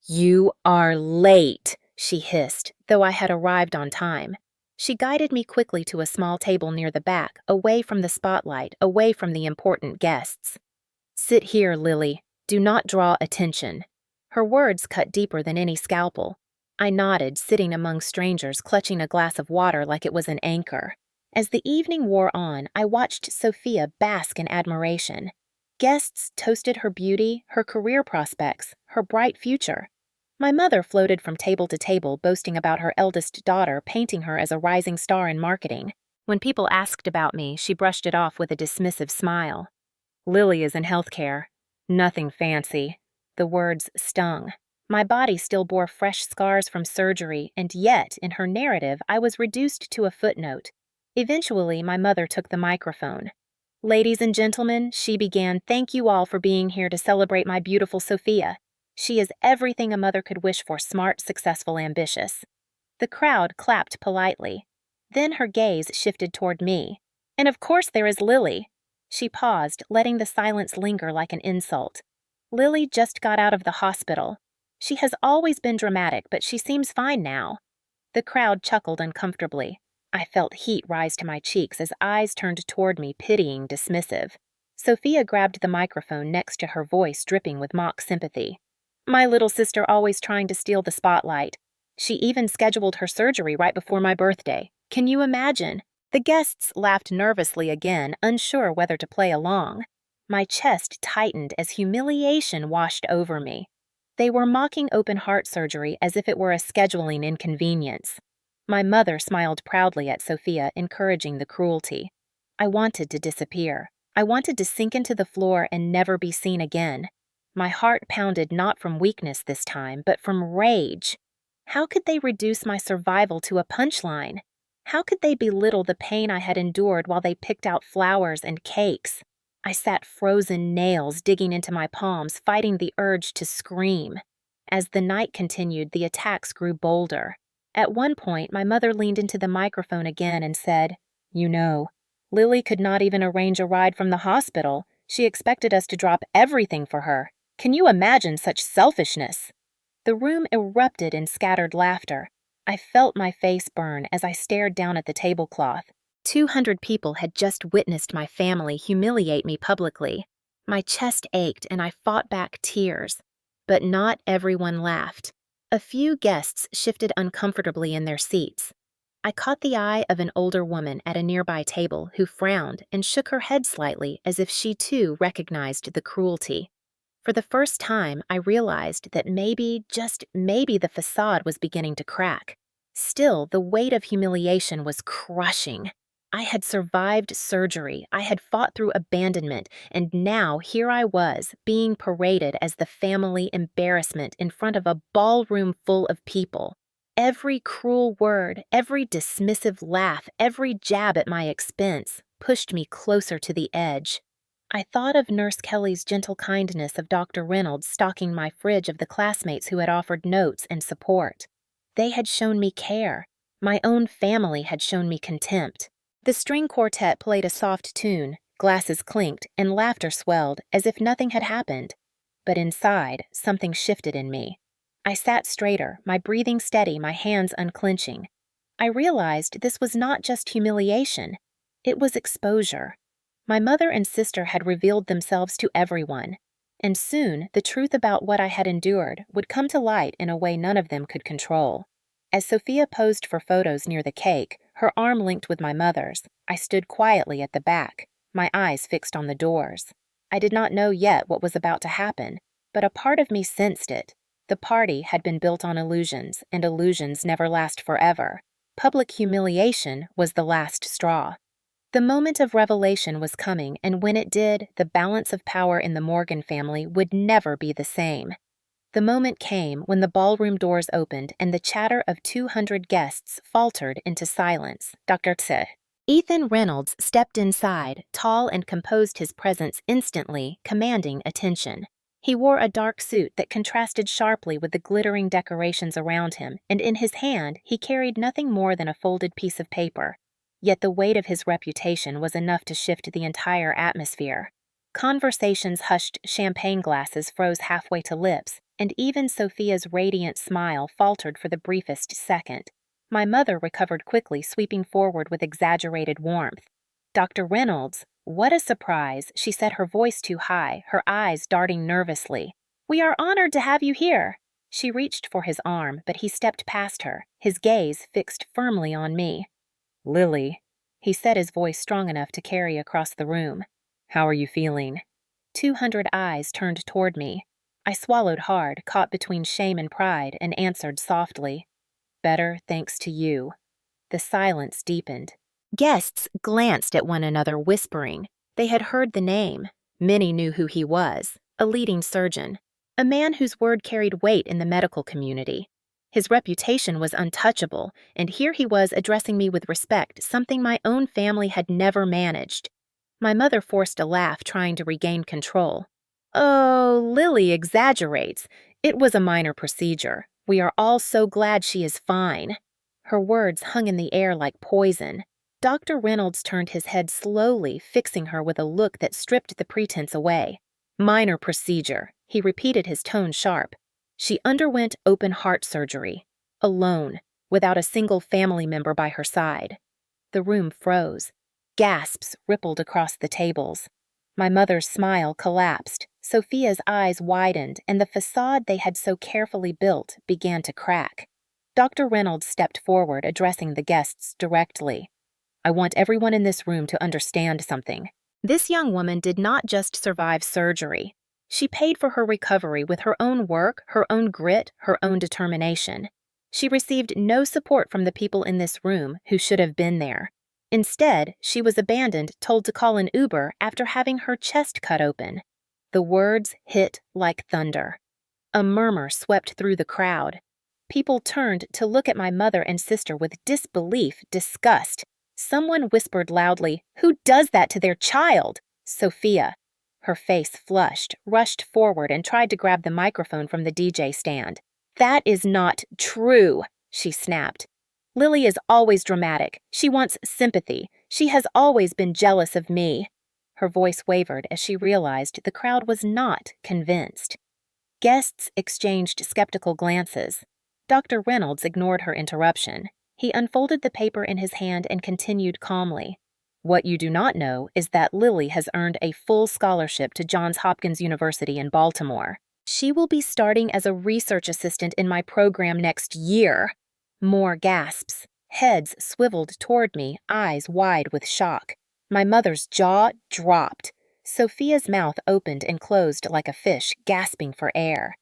"You are late," she hissed, though I had arrived on time. She guided me quickly to a small table near the back, away from the spotlight, away from the important guests. "Sit here, Lily. Do not draw attention." Her words cut deeper than any scalpel. I nodded, sitting among strangers, clutching a glass of water like it was an anchor. As the evening wore on, I watched Sophia bask in admiration. Guests toasted her beauty, her career prospects, her bright future. My mother floated from table to table, boasting about her eldest daughter, painting her as a rising star in marketing. When people asked about me, she brushed it off with a dismissive smile. "Lily is in healthcare. Nothing fancy." The words stung. My body still bore fresh scars from surgery, and yet, in her narrative, I was reduced to a footnote. Eventually, my mother took the microphone. "Ladies and gentlemen," she began, "thank you all for being here to celebrate my beautiful Sophia. She is everything a mother could wish for: smart, successful, ambitious." The crowd clapped politely. Then her gaze shifted toward me. "And of course there is Lily." She paused, letting the silence linger like an insult. "Lily just got out of the hospital. She has always been dramatic, but she seems fine now." The crowd chuckled uncomfortably. I felt heat rise to my cheeks as eyes turned toward me, pitying, dismissive. Sophia grabbed the microphone next to her, voice dripping with mock sympathy. "My little sister always trying to steal the spotlight. She even scheduled her surgery right before my birthday. Can you imagine?" The guests laughed nervously again, unsure whether to play along. My chest tightened as humiliation washed over me. They were mocking open heart surgery as if it were a scheduling inconvenience. My mother smiled proudly at Sophia, encouraging the cruelty. I wanted to disappear. I wanted to sink into the floor and never be seen again. My heart pounded not from weakness this time, but from rage. How could they reduce my survival to a punchline? How could they belittle the pain I had endured while they picked out flowers and cakes? I sat frozen, nails digging into my palms, fighting the urge to scream. As the night continued, the attacks grew bolder. At one point, my mother leaned into the microphone again and said, "You know, Lily could not even arrange a ride from the hospital. She expected us to drop everything for her. Can you imagine such selfishness?" The room erupted in scattered laughter. I felt my face burn as I stared down at the tablecloth. 200 people had just witnessed my family humiliate me publicly. My chest ached and I fought back tears. But not everyone laughed. A few guests shifted uncomfortably in their seats. I caught the eye of an older woman at a nearby table who frowned and shook her head slightly as if she too recognized the cruelty. For the first time, I realized that maybe, just maybe, the facade was beginning to crack. Still, the weight of humiliation was crushing. I had survived surgery, I had fought through abandonment, and now here I was, being paraded as the family embarrassment in front of a ballroom full of people. Every cruel word, every dismissive laugh, every jab at my expense pushed me closer to the edge. I thought of Nurse Kelly's gentle kindness, of Dr. Reynolds stocking my fridge, of the classmates who had offered notes and support. They had shown me care. My own family had shown me contempt. The string quartet played a soft tune, glasses clinked, and laughter swelled as if nothing had happened. But inside, something shifted in me. I sat straighter, my breathing steady, my hands unclenching. I realized this was not just humiliation, it was exposure. My mother and sister had revealed themselves to everyone, and soon the truth about what I had endured would come to light in a way none of them could control. As Sophia posed for photos near the cake, her arm linked with my mother's, I stood quietly at the back, my eyes fixed on the doors. I did not know yet what was about to happen, but a part of me sensed it. The party had been built on illusions, and illusions never last forever. Public humiliation was the last straw. The moment of revelation was coming, and when it did, the balance of power in the Morgan family would never be the same. The moment came when the ballroom doors opened and the chatter of 200 guests faltered into silence. Dr. Tse. Ethan Reynolds stepped inside, tall and composed his presence instantly, commanding attention. He wore a dark suit that contrasted sharply with the glittering decorations around him, and in his hand he carried nothing more than a folded piece of paper. Yet the weight of his reputation was enough to shift the entire atmosphere. Conversations hushed, champagne glasses froze halfway to lips, and even Sophia's radiant smile faltered for the briefest second. My mother recovered quickly, sweeping forward with exaggerated warmth. Dr. Reynolds, what a surprise, she said, her voice too high, her eyes darting nervously. We are honored to have you here. She reached for his arm, but he stepped past her, his gaze fixed firmly on me. Lily, he said, his voice strong enough to carry across the room. How are you feeling? 200 eyes turned toward me. I swallowed hard, caught between shame and pride, and answered softly. Better, thanks to you. The silence deepened. Guests glanced at one another, whispering. They had heard the name. Many knew who he was, a leading surgeon, a man whose word carried weight in the medical community. His reputation was untouchable, and here he was addressing me with respect, something my own family had never managed. My mother forced a laugh, trying to regain control. Oh, Lily exaggerates. It was a minor procedure. We are all so glad she is fine. Her words hung in the air like poison. Dr. Reynolds turned his head slowly, fixing her with a look that stripped the pretense away. Minor procedure, he repeated, his tone sharp. She underwent open heart surgery, alone, without a single family member by her side. The room froze. Gasps rippled across the tables. My mother's smile collapsed, Sophia's eyes widened, and the facade they had so carefully built began to crack. Dr. Reynolds stepped forward, addressing the guests directly. I want everyone in this room to understand something. This young woman did not just survive surgery. She paid for her recovery with her own work, her own grit, her own determination. She received no support from the people in this room who should have been there. Instead, she was abandoned, told to call an Uber after having her chest cut open. The words hit like thunder. A murmur swept through the crowd. People turned to look at my mother and sister with disbelief, disgust. Someone whispered loudly, "Who does that to their child?" Sophia. Her face flushed, rushed forward, and tried to grab the microphone from the DJ stand. "That is not true," she snapped. "Lily is always dramatic. She wants sympathy. She has always been jealous of me." Her voice wavered as she realized the crowd was not convinced. Guests exchanged skeptical glances. Dr. Reynolds ignored her interruption. He unfolded the paper in his hand and continued calmly. "What you do not know is that Lily has earned a full scholarship to Johns Hopkins University in Baltimore. She will be starting as a research assistant in my program next year." More gasps. Heads swiveled toward me, eyes wide with shock. My mother's jaw dropped. Sophia's mouth opened and closed like a fish, gasping for air.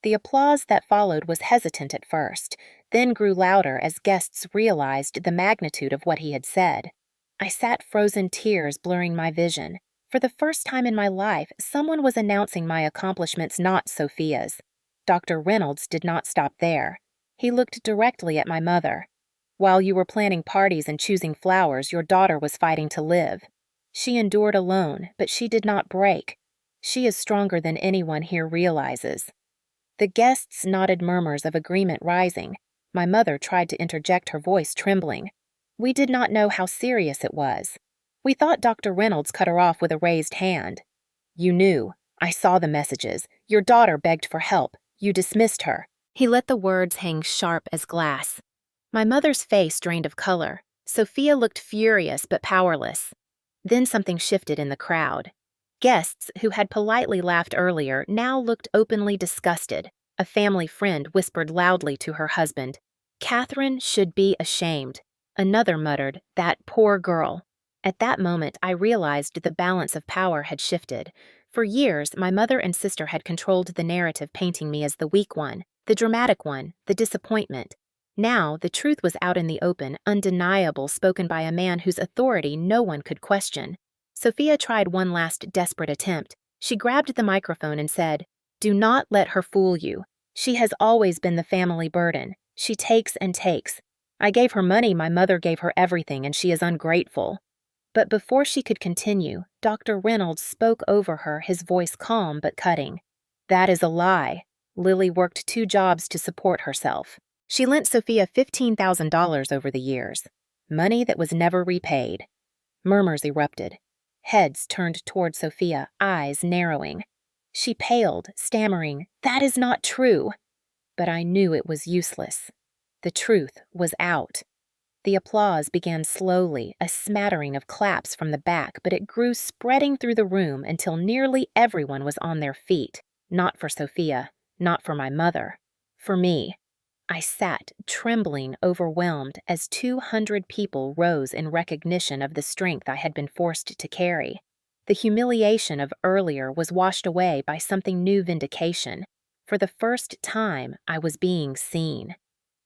The applause that followed was hesitant at first, then grew louder as guests realized the magnitude of what he had said. I sat frozen, tears blurring my vision. For the first time in my life, someone was announcing my accomplishments, not Sophia's. Dr. Reynolds did not stop there. He looked directly at my mother. "While you were planning parties and choosing flowers, your daughter was fighting to live. She endured alone, but she did not break. She is stronger than anyone here realizes." The guests nodded, murmurs of agreement rising. My mother tried to interject, her voice trembling. We did not know how serious it was. We thought Dr. Reynolds cut her off with a raised hand. "You knew. I saw the messages. Your daughter begged for help. You dismissed her." He let the words hang sharp as glass. My mother's face drained of color. Sophia looked furious but powerless. Then something shifted in the crowd. Guests who had politely laughed earlier now looked openly disgusted. A family friend whispered loudly to her husband, "Catherine should be ashamed." Another muttered, "That poor girl." At that moment, I realized the balance of power had shifted. For years, my mother and sister had controlled the narrative, painting me as the weak one, the dramatic one, the disappointment. Now, the truth was out in the open, undeniable, spoken by a man whose authority no one could question. Sophia tried one last desperate attempt. She grabbed the microphone and said, "Do not let her fool you. She has always been the family burden. She takes and takes. I gave her money, my mother gave her everything, and she is ungrateful." But before she could continue, Dr. Reynolds spoke over her, his voice calm but cutting. "That is a lie. Lily worked 2 jobs to support herself. She lent Sophia $15,000 over the years, money that was never repaid." Murmurs erupted. Heads turned toward Sophia, eyes narrowing. She paled, stammering, "That is not true." But I knew it was useless. The truth was out. The applause began slowly, a smattering of claps from the back, but it grew, spreading through the room until nearly everyone was on their feet. Not for Sophia, not for my mother, for me. I sat, trembling, overwhelmed, as 200 people rose in recognition of the strength I had been forced to carry. The humiliation of earlier was washed away by something new: vindication. For the first time, I was being seen.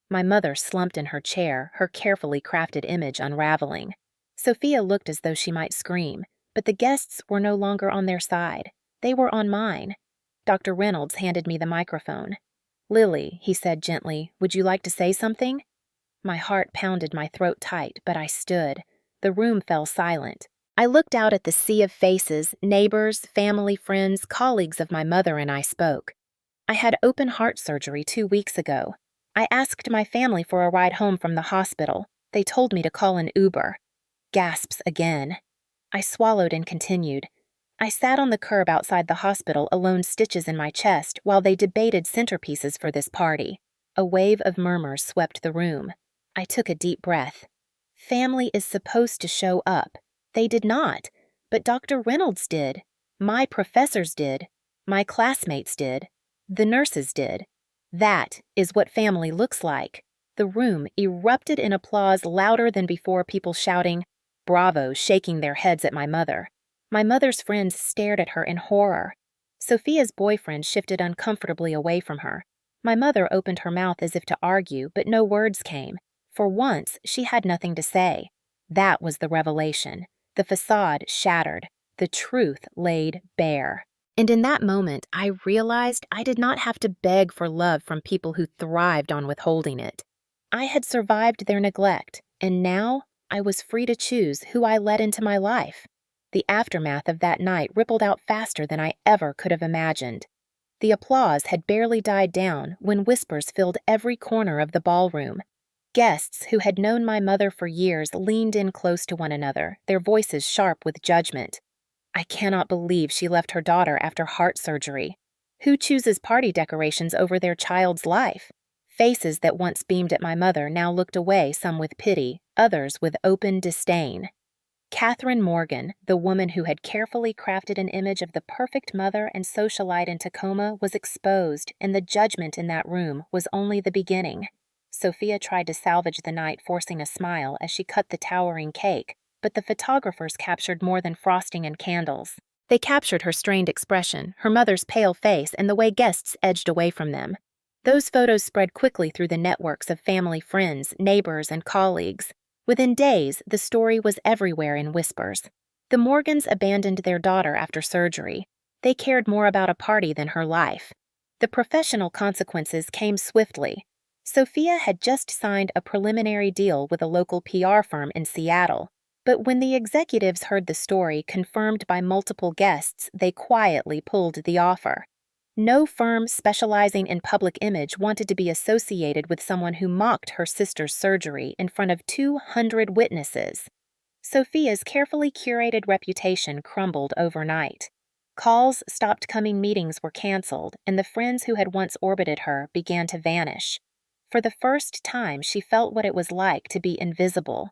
My mother slumped in her chair, her carefully crafted image unraveling. Sophia looked as though she might scream, but the guests were no longer on their side. They were on mine. Dr. Reynolds handed me the microphone. "Lily," he said gently, "would you like to say something?" My heart pounded my throat tight, but I stood. The room fell silent. I looked out at the sea of faces, neighbors, family, friends, colleagues of my mother, and I spoke. "I had open heart surgery 2 weeks ago. I asked my family for a ride home from the hospital. They told me to call an Uber." Gasps again. I swallowed and continued. "I sat on the curb outside the hospital, alone, stitches in my chest, while they debated centerpieces for this party." A wave of murmurs swept the room. I took a deep breath. Family is supposed to show up. They did not, but Dr. Reynolds did. My professors did. My classmates did. The nurses did. That is what family looks like. The room erupted in applause, louder than before, people shouting, "Bravo," shaking their heads at my mother. My mother's friends stared at her in horror. Sophia's boyfriend shifted uncomfortably away from her. My mother opened her mouth as if to argue, but no words came. For once, she had nothing to say. That was the revelation. The facade shattered. The truth laid bare. And in that moment, I realized I did not have to beg for love from people who thrived on withholding it. I had survived their neglect, and now I was free to choose who I let into my life. The aftermath of that night rippled out faster than I ever could have imagined. The applause had barely died down when whispers filled every corner of the ballroom. Guests who had known my mother for years leaned in close to one another, their voices sharp with judgment. "I cannot believe she left her daughter after heart surgery. Who chooses party decorations over their child's life?" Faces that once beamed at my mother now looked away, some with pity, others with open disdain. Catherine Morgan, the woman who had carefully crafted an image of the perfect mother and socialite in Tacoma, was exposed, and the judgment in that room was only the beginning. Sophia tried to salvage the night, forcing a smile as she cut the towering cake, but the photographers captured more than frosting and candles. They captured her strained expression, her mother's pale face, and the way guests edged away from them. Those photos spread quickly through the networks of family, friends, neighbors, and colleagues. Within days, the story was everywhere in whispers. The Morgans abandoned their daughter after surgery. They cared more about a party than her life. The professional consequences came swiftly. Sophia had just signed a preliminary deal with a local PR firm in Seattle, but when the executives heard the story, confirmed by multiple guests, they quietly pulled the offer. No firm specializing in public image wanted to be associated with someone who mocked her sister's surgery in front of 200 witnesses. Sophia's carefully curated reputation crumbled overnight. Calls stopped coming, meetings were canceled, and the friends who had once orbited her began to vanish. For the first time, she felt what it was like to be invisible.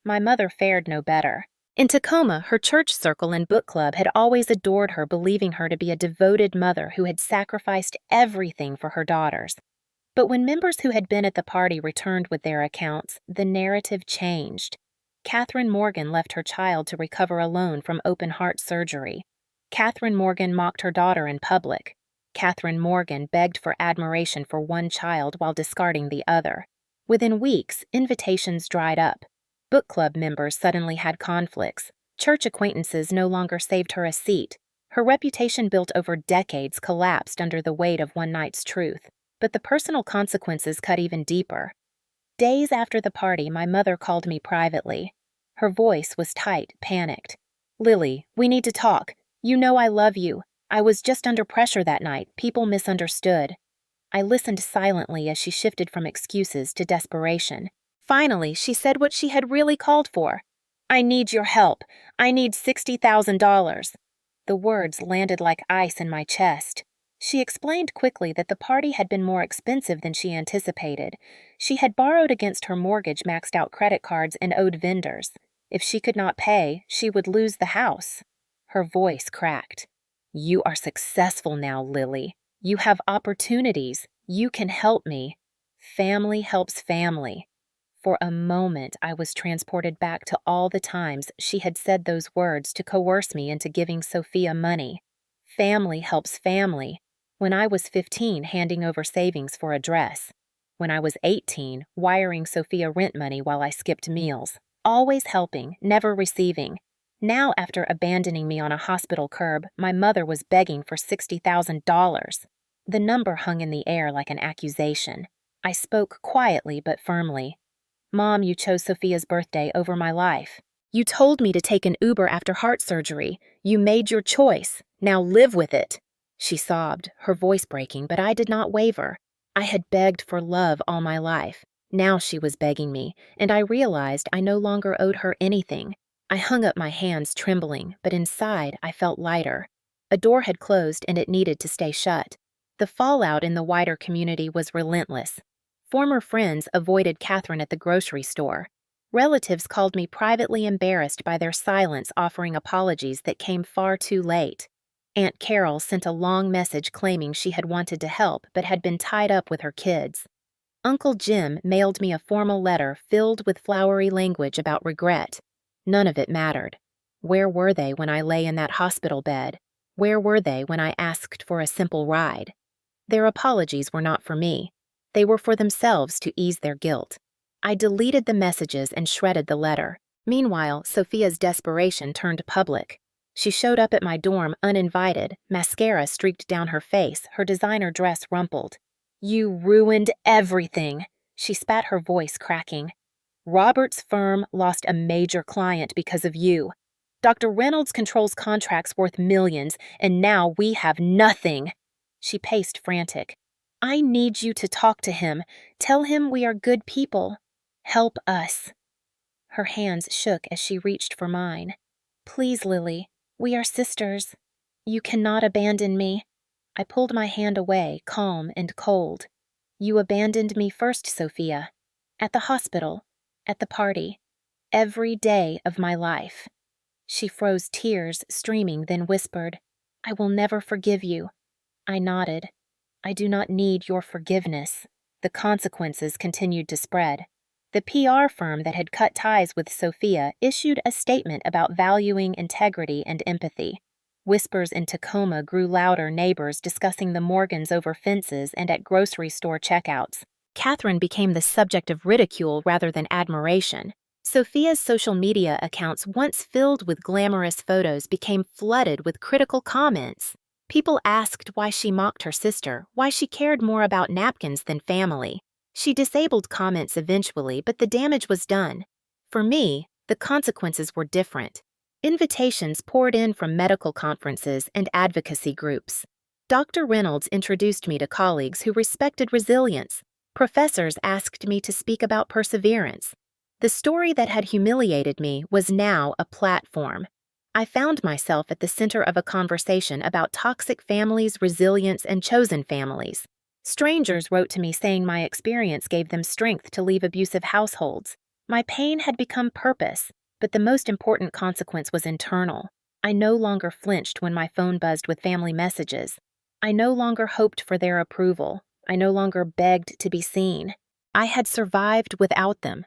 My mother fared no better. In Tacoma, her church circle and book club had always adored her, believing her to be a devoted mother who had sacrificed everything for her daughters. But when members who had been at the party returned with their accounts, the narrative changed. Catherine Morgan left her child to recover alone from open-heart surgery. Catherine Morgan mocked her daughter in public. Catherine Morgan begged for admiration for one child while discarding the other. Within weeks, invitations dried up. Book club members suddenly had conflicts. Church acquaintances no longer saved her a seat. Her reputation built over decades collapsed under the weight of one night's truth. But the personal consequences cut even deeper. Days after the party, my mother called me privately. Her voice was tight, panicked. "Lily, we need to talk. You know I love you. I was just under pressure that night. People misunderstood." I listened silently as she shifted from excuses to desperation. Finally, she said what she had really called for. "I need your help. I need $60,000. The words landed like ice in my chest. She explained quickly that the party had been more expensive than she anticipated. She had borrowed against her mortgage, maxed out credit cards, and owed vendors. If she could not pay, she would lose the house. Her voice cracked. "You are successful now, Lily. You have opportunities. You can help me. Family helps family." For a moment, I was transported back to all the times she had said those words to coerce me into giving Sophia money. Family helps family. When I was 15, handing over savings for a dress. When I was 18, wiring Sophia rent money while I skipped meals. Always helping, never receiving. Now, after abandoning me on a hospital curb, my mother was begging for $60,000. The number hung in the air like an accusation. I spoke quietly but firmly. "Mom, you chose Sophia's birthday over my life. You told me to take an Uber after heart surgery. You made your choice. Now live with it." She sobbed, her voice breaking, but I did not waver. I had begged for love all my life. Now she was begging me, and I realized I no longer owed her anything. I hung up my hands, trembling, but inside I felt lighter. A door had closed and it needed to stay shut. The fallout in the wider community was relentless. Former friends avoided Catherine at the grocery store. Relatives called me privately embarrassed by their silence, offering apologies that came far too late. Aunt Carol sent a long message claiming she had wanted to help but had been tied up with her kids. Uncle Jim mailed me a formal letter filled with flowery language about regret. None of it mattered. Where were they when I lay in that hospital bed? Where were they when I asked for a simple ride? Their apologies were not for me. They were for themselves to ease their guilt. I deleted the messages and shredded the letter. Meanwhile, Sophia's desperation turned public. She showed up at my dorm uninvited, mascara streaked down her face, her designer dress rumpled. "You ruined everything," she spat, her voice cracking. "Robert's firm lost a major client because of you. Dr. Reynolds controls contracts worth millions, and now we have nothing." She paced, frantic. "I need you to talk to him. Tell him we are good people. Help us." Her hands shook as she reached for mine. "Please, Lily. We are sisters. You cannot abandon me." I pulled my hand away, calm and cold. "You abandoned me first, Sophia. At the hospital. At the party. Every day of my life." She froze, tears streaming, then whispered, "I will never forgive you." I nodded. "I do not need your forgiveness." The consequences continued to spread. The PR firm that had cut ties with Sophia issued a statement about valuing integrity and empathy. Whispers in Tacoma grew louder, neighbors discussing the Morgans over fences and at grocery store checkouts. Catherine became the subject of ridicule rather than admiration. Sophia's social media accounts, once filled with glamorous photos, became flooded with critical comments. People asked why she mocked her sister, why she cared more about napkins than family. She disabled comments eventually, but the damage was done. For me, the consequences were different. Invitations poured in from medical conferences and advocacy groups. Dr. Reynolds introduced me to colleagues who respected resilience. Professors asked me to speak about perseverance. The story that had humiliated me was now a platform. I found myself at the center of a conversation about toxic families, resilience, and chosen families. Strangers wrote to me saying my experience gave them strength to leave abusive households. My pain had become purpose, but the most important consequence was internal. I no longer flinched when my phone buzzed with family messages. I no longer hoped for their approval. I no longer begged to be seen. I had survived without them.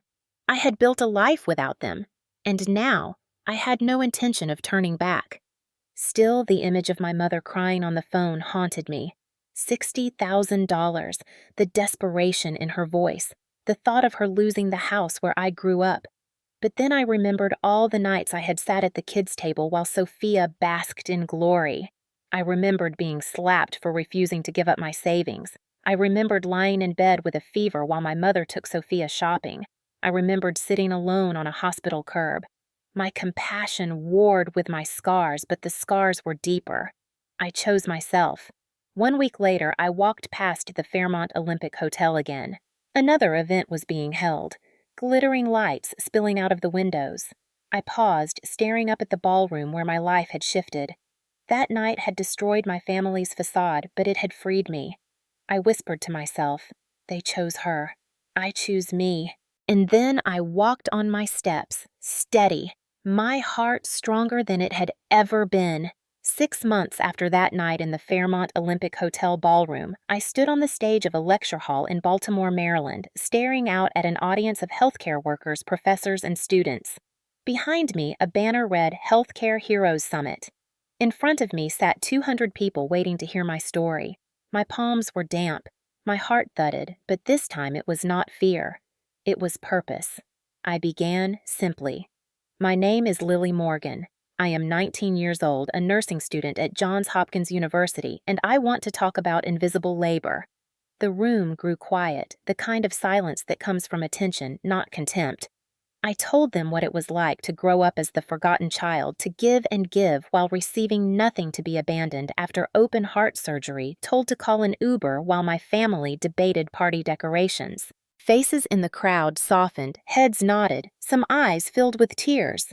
I had built a life without them. And now, I had no intention of turning back. Still, the image of my mother crying on the phone haunted me. $60,000, the desperation in her voice, the thought of her losing the house where I grew up. But then I remembered all the nights I had sat at the kids' table while Sophia basked in glory. I remembered being slapped for refusing to give up my savings. I remembered lying in bed with a fever while my mother took Sophia shopping. I remembered sitting alone on a hospital curb. My compassion warred with my scars, but the scars were deeper. I chose myself. 1 week later, I walked past the Fairmont Olympic Hotel again. Another event was being held, glittering lights spilling out of the windows. I paused, staring up at the ballroom where my life had shifted. That night had destroyed my family's facade, but it had freed me. I whispered to myself, they chose her. I choose me. And then I walked on my steps, steady, my heart stronger than it had ever been. 6 months after that night in the Fairmont Olympic Hotel ballroom, I stood on the stage of a lecture hall in Baltimore, Maryland, staring out at an audience of healthcare workers, professors, and students. Behind me, a banner read Healthcare Heroes Summit. In front of me sat 200 people waiting to hear my story. My palms were damp. My heart thudded, but this time it was not fear. It was purpose. I began simply. My name is Lily Morgan. I am 19 years old, a nursing student at Johns Hopkins University, and I want to talk about invisible labor. The room grew quiet, the kind of silence that comes from attention, not contempt. I told them what it was like to grow up as the forgotten child, to give and give while receiving nothing to be abandoned after open heart surgery, told to call an Uber while my family debated party decorations. Faces in the crowd softened, heads nodded, some eyes filled with tears.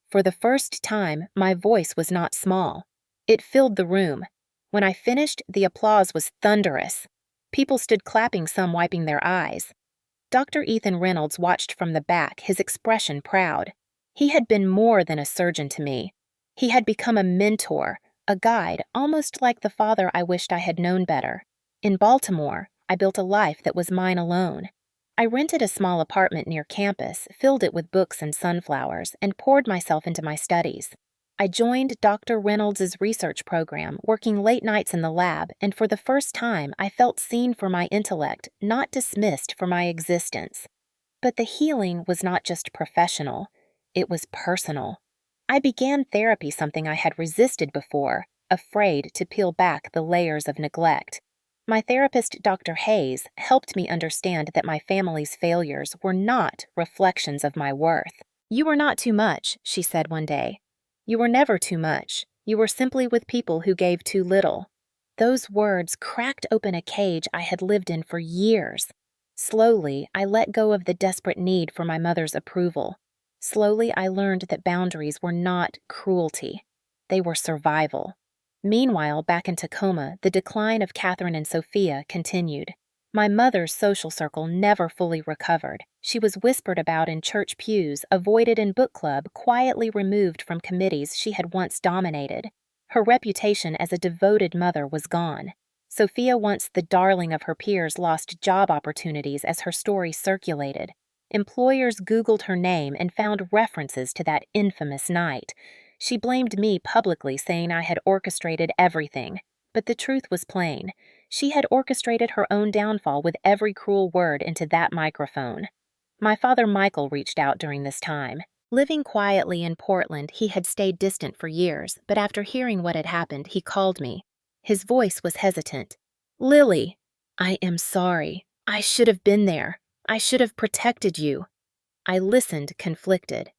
For the first time, my voice was not small. It filled the room. When I finished, the applause was thunderous. People stood clapping, some wiping their eyes. Dr. Ethan Reynolds watched from the back, his expression proud. He had been more than a surgeon to me. He had become a mentor, a guide, almost like the father I wished I had known better. In Baltimore, I built a life that was mine alone. I rented a small apartment near campus, filled it with books and sunflowers, and poured myself into my studies. I joined Dr. Reynolds' research program, working late nights in the lab, and for the first time I felt seen for my intellect, not dismissed for my existence. But the healing was not just professional, it was personal. I began therapy, something I had resisted before, afraid to peel back the layers of neglect. My therapist, Dr. Hayes, helped me understand that my family's failures were not reflections of my worth. You were not too much, she said one day. You were never too much. You were simply with people who gave too little. Those words cracked open a cage I had lived in for years. Slowly, I let go of the desperate need for my mother's approval. Slowly, I learned that boundaries were not cruelty. They were survival. Meanwhile, back in Tacoma, the decline of Catherine and Sophia continued. My mother's social circle never fully recovered. She was whispered about in church pews, avoided in book club, quietly removed from committees she had once dominated. Her reputation as a devoted mother was gone. Sophia, once the darling of her peers, lost job opportunities as her story circulated. Employers Googled her name and found references to that infamous night. She blamed me publicly, saying I had orchestrated everything. But the truth was plain. She had orchestrated her own downfall with every cruel word into that microphone. My father Michael reached out during this time. Living quietly in Portland, he had stayed distant for years, but after hearing what had happened, he called me. His voice was hesitant. Lily, I am sorry. I should have been there. I should have protected you. I listened, conflicted.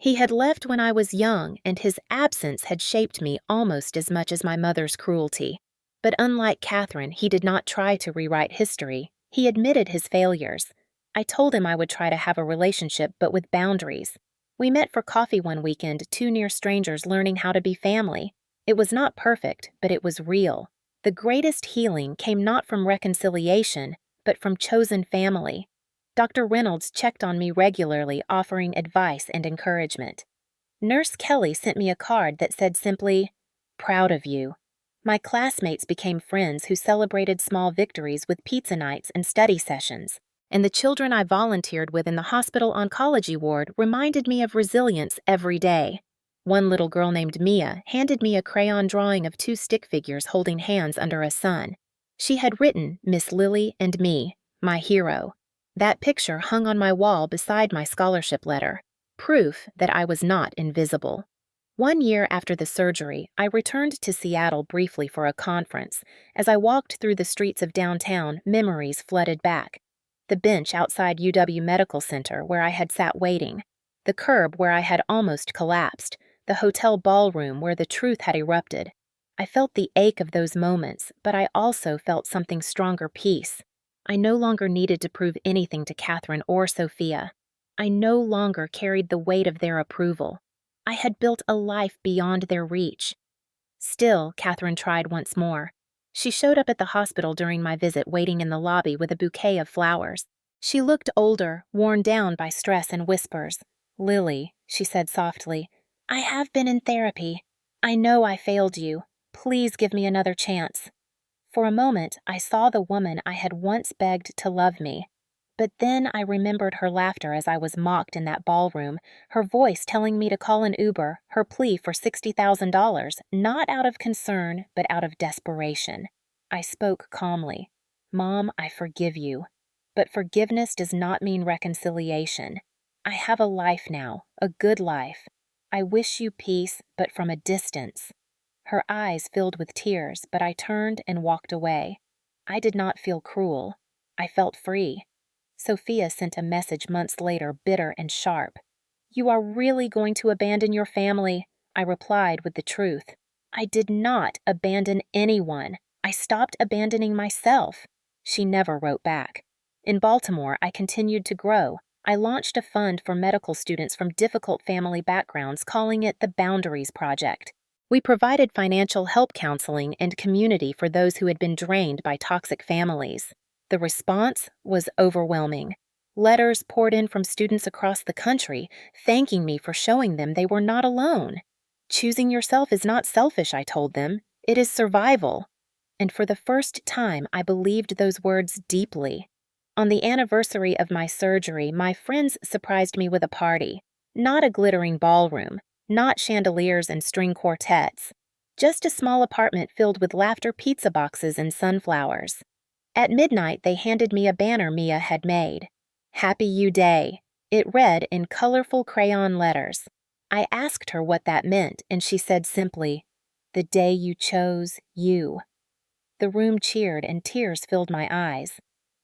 He had left when I was young, and his absence had shaped me almost as much as my mother's cruelty. But unlike Catherine, he did not try to rewrite history. He admitted his failures. I told him I would try to have a relationship, but with boundaries. We met for coffee one weekend, two near strangers learning how to be family. It was not perfect, but it was real. The greatest healing came not from reconciliation, but from chosen family. Dr. Reynolds checked on me regularly, offering advice and encouragement. Nurse Kelly sent me a card that said simply, "Proud of you." My classmates became friends who celebrated small victories with pizza nights and study sessions. And the children I volunteered with in the hospital oncology ward reminded me of resilience every day. One little girl named Mia handed me a crayon drawing of two stick figures holding hands under a sun. She had written Miss Lily and me, my hero. That picture hung on my wall beside my scholarship letter, proof that I was not invisible. 1 year after the surgery, I returned to Seattle briefly for a conference. As I walked through the streets of downtown, memories flooded back. The bench outside UW Medical Center where I had sat waiting, the curb where I had almost collapsed, the hotel ballroom where the truth had erupted. I felt the ache of those moments, but I also felt something stronger: peace. I no longer needed to prove anything to Catherine or Sophia. I no longer carried the weight of their approval. I had built a life beyond their reach. Still, Catherine tried once more. She showed up at the hospital during my visit, waiting in the lobby with a bouquet of flowers. She looked older, worn down by stress and whispers. "Lily," she said softly, "I have been in therapy. I know I failed you. Please give me another chance." For a moment, I saw the woman I had once begged to love me. But then I remembered her laughter as I was mocked in that ballroom, her voice telling me to call an Uber, her plea for $60,000, not out of concern, but out of desperation. I spoke calmly. "Mom, I forgive you. But forgiveness does not mean reconciliation. I have a life now, a good life. I wish you peace, but from a distance." Her eyes filled with tears, but I turned and walked away. I did not feel cruel. I felt free. Sophia sent a message months later, bitter and sharp. "You are really going to abandon your family?" I replied with the truth. "I did not abandon anyone. I stopped abandoning myself." She never wrote back. In Baltimore, I continued to grow. I launched a fund for medical students from difficult family backgrounds, calling it the Boundaries Project. We provided financial help, counseling, and community for those who had been drained by toxic families. The response was overwhelming. Letters poured in from students across the country, thanking me for showing them they were not alone. "Choosing yourself is not selfish," I told them. "It is survival." And for the first time, I believed those words deeply. On the anniversary of my surgery, my friends surprised me with a party. Not a glittering ballroom, not chandeliers and string quartets, just a small apartment filled with laughter, pizza boxes, and sunflowers. At midnight, they handed me a banner Mia had made. "Happy You Day." It read in colorful crayon letters. I asked her what that meant, and she said simply, "The day you chose you." The room cheered and tears filled my eyes.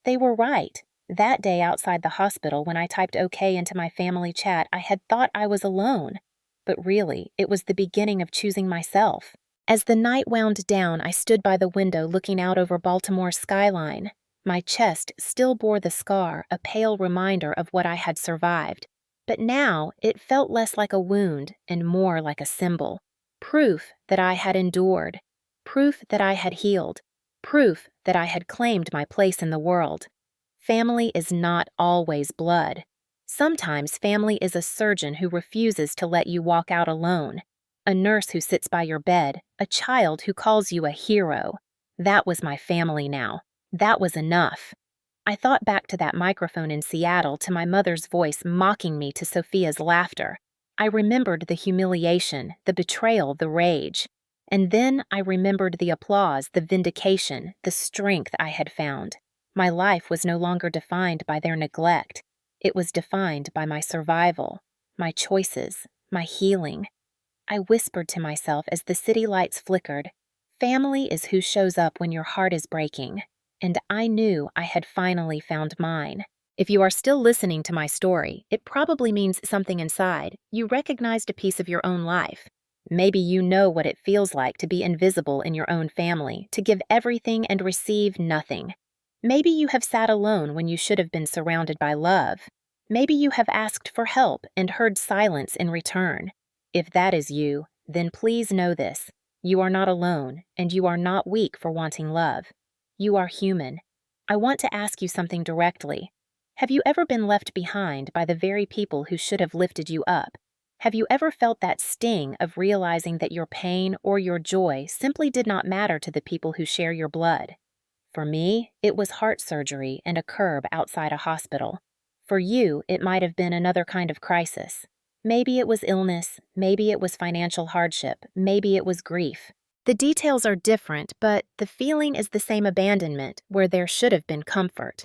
They were right. That day outside the hospital, when I typed OK into my family chat, I had thought I was alone. But really, it was the beginning of choosing myself. As the night wound down, I stood by the window looking out over Baltimore's skyline. My chest still bore the scar, a pale reminder of what I had survived. But now it felt less like a wound and more like a symbol. Proof that I had endured. Proof that I had healed. Proof that I had claimed my place in the world. Family is not always blood. Sometimes family is a surgeon who refuses to let you walk out alone, a nurse who sits by your bed, a child who calls you a hero. That was my family now. That was enough. I thought back to that microphone in Seattle, to my mother's voice mocking me, to Sophia's laughter. I remembered the humiliation, the betrayal, the rage. And then I remembered the applause, the vindication, the strength I had found. My life was no longer defined by their neglect. It was defined by my survival, my choices, my healing. I whispered to myself as the city lights flickered, "Family is who shows up when your heart is breaking." And I knew I had finally found mine. If you are still listening to my story, it probably means something inside. You recognized a piece of your own life. Maybe you know what it feels like to be invisible in your own family, to give everything and receive nothing. Maybe you have sat alone when you should have been surrounded by love. Maybe you have asked for help and heard silence in return. If that is you, then please know this. You are not alone, and you are not weak for wanting love. You are human. I want to ask you something directly. Have you ever been left behind by the very people who should have lifted you up? Have you ever felt that sting of realizing that your pain or your joy simply did not matter to the people who share your blood? For me, it was heart surgery and a curb outside a hospital. For you, it might have been another kind of crisis. Maybe it was illness, maybe it was financial hardship, maybe it was grief. The details are different, but the feeling is the same: abandonment where there should have been comfort.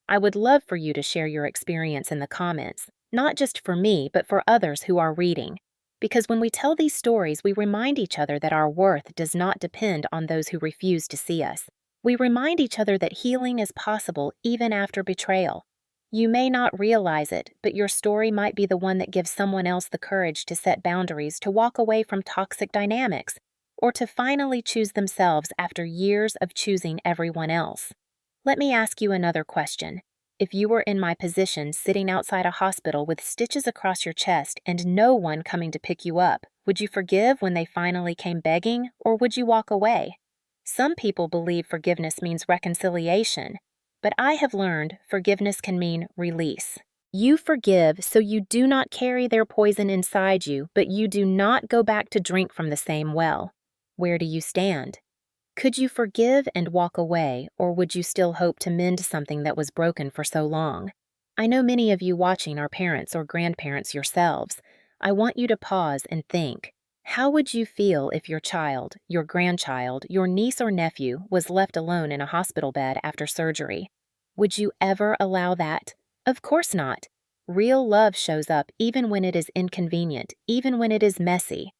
I would love for you to share your experience in the comments, not just for me, but for others who are reading. Because when we tell these stories, we remind each other that our worth does not depend on those who refuse to see us. We remind each other that healing is possible even after betrayal. You may not realize it, but your story might be the one that gives someone else the courage to set boundaries, to walk away from toxic dynamics, or to finally choose themselves after years of choosing everyone else. Let me ask you another question. If you were in my position, sitting outside a hospital with stitches across your chest and no one coming to pick you up, would you forgive when they finally came begging, or would you walk away? Some people believe forgiveness means reconciliation, but I have learned forgiveness can mean release. You forgive so you do not carry their poison inside you, but you do not go back to drink from the same well. Where do you stand? Could you forgive and walk away, or would you still hope to mend something that was broken for so long? I know many of you watching are parents or grandparents yourselves. I want you to pause and think. How would you feel if your child, your grandchild, your niece or nephew was left alone in a hospital bed after surgery? Would you ever allow that? Of course not. Real love shows up even when it is inconvenient, even when it is messy.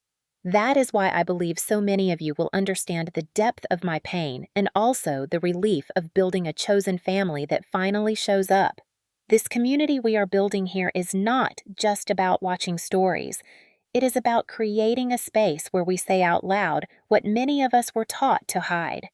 That is why I believe so many of you will understand the depth of my pain and also the relief of building a chosen family that finally shows up. This community we are building here is not just about watching stories. It is about creating a space where we say out loud what many of us were taught to hide: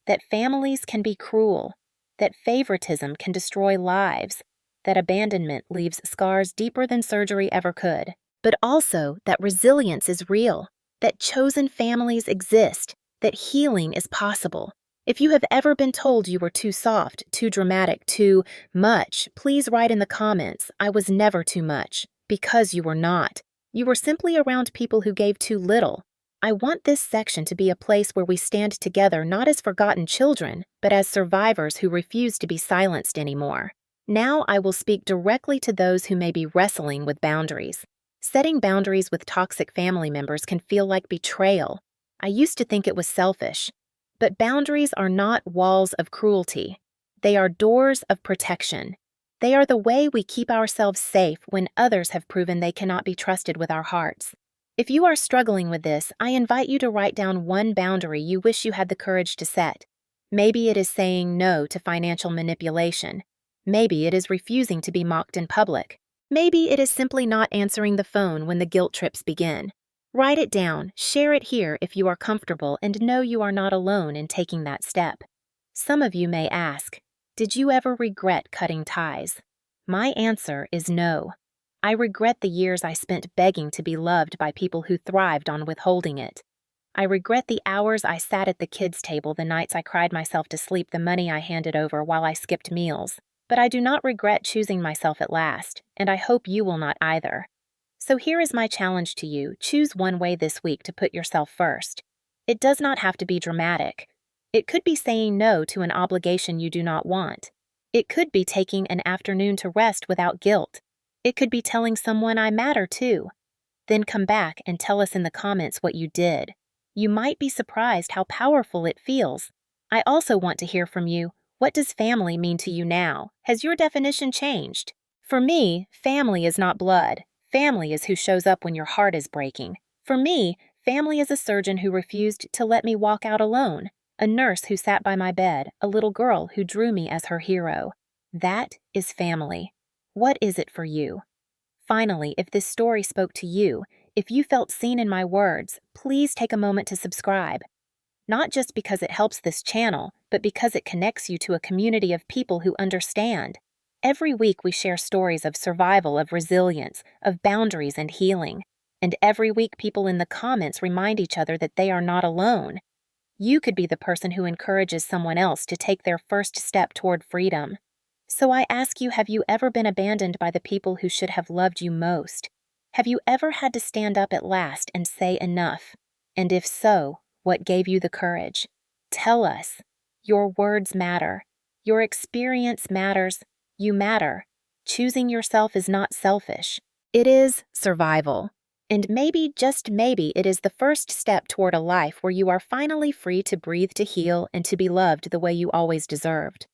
that families can be cruel, that favoritism can destroy lives, that abandonment leaves scars deeper than surgery ever could, but also that resilience is real, that chosen families exist, that healing is possible. If you have ever been told you were too soft, too dramatic, too much, please write in the comments, "I was never too much," because you were not. You were simply around people who gave too little. I want this section to be a place where we stand together not as forgotten children, but as survivors who refuse to be silenced anymore. Now I will speak directly to those who may be wrestling with boundaries. Setting boundaries with toxic family members can feel like betrayal. I used to think it was selfish. But boundaries are not walls of cruelty. They are doors of protection. They are the way we keep ourselves safe when others have proven they cannot be trusted with our hearts. If you are struggling with this, I invite you to write down one boundary you wish you had the courage to set. Maybe it is saying no to financial manipulation. Maybe it is refusing to be mocked in public. Maybe it is simply not answering the phone when the guilt trips begin. Write it down, share it here if you are comfortable, and know you are not alone in taking that step. Some of you may ask, did you ever regret cutting ties? My answer is no. I regret the years I spent begging to be loved by people who thrived on withholding it. I regret the hours I sat at the kids' table, the nights I cried myself to sleep, the money I handed over while I skipped meals. But I do not regret choosing myself at last, and I hope you will not either. So here is my challenge to you: choose one way this week to put yourself first. It does not have to be dramatic. It could be saying no to an obligation you do not want. It could be taking an afternoon to rest without guilt. It could be telling someone, "I matter too." Then come back and tell us in the comments what you did. You might be surprised how powerful it feels. I also want to hear from you. What does family mean to you now? Has your definition changed? For me, family is not blood. Family is who shows up when your heart is breaking. For me, family is a surgeon who refused to let me walk out alone, a nurse who sat by my bed, a little girl who drew me as her hero. That is family. What is it for you? Finally, if this story spoke to you, if you felt seen in my words, please take a moment to subscribe. Not just because it helps this channel, but because it connects you to a community of people who understand. Every week, we share stories of survival, of resilience, of boundaries and healing. And every week, people in the comments remind each other that they are not alone. You could be the person who encourages someone else to take their first step toward freedom. So I ask you, have you ever been abandoned by the people who should have loved you most? Have you ever had to stand up at last and say enough? And if so, what gave you the courage? Tell us. Your words matter. Your experience matters. You matter. Choosing yourself is not selfish. It is survival. And maybe, just maybe, it is the first step toward a life where you are finally free to breathe, to heal, and to be loved the way you always deserved.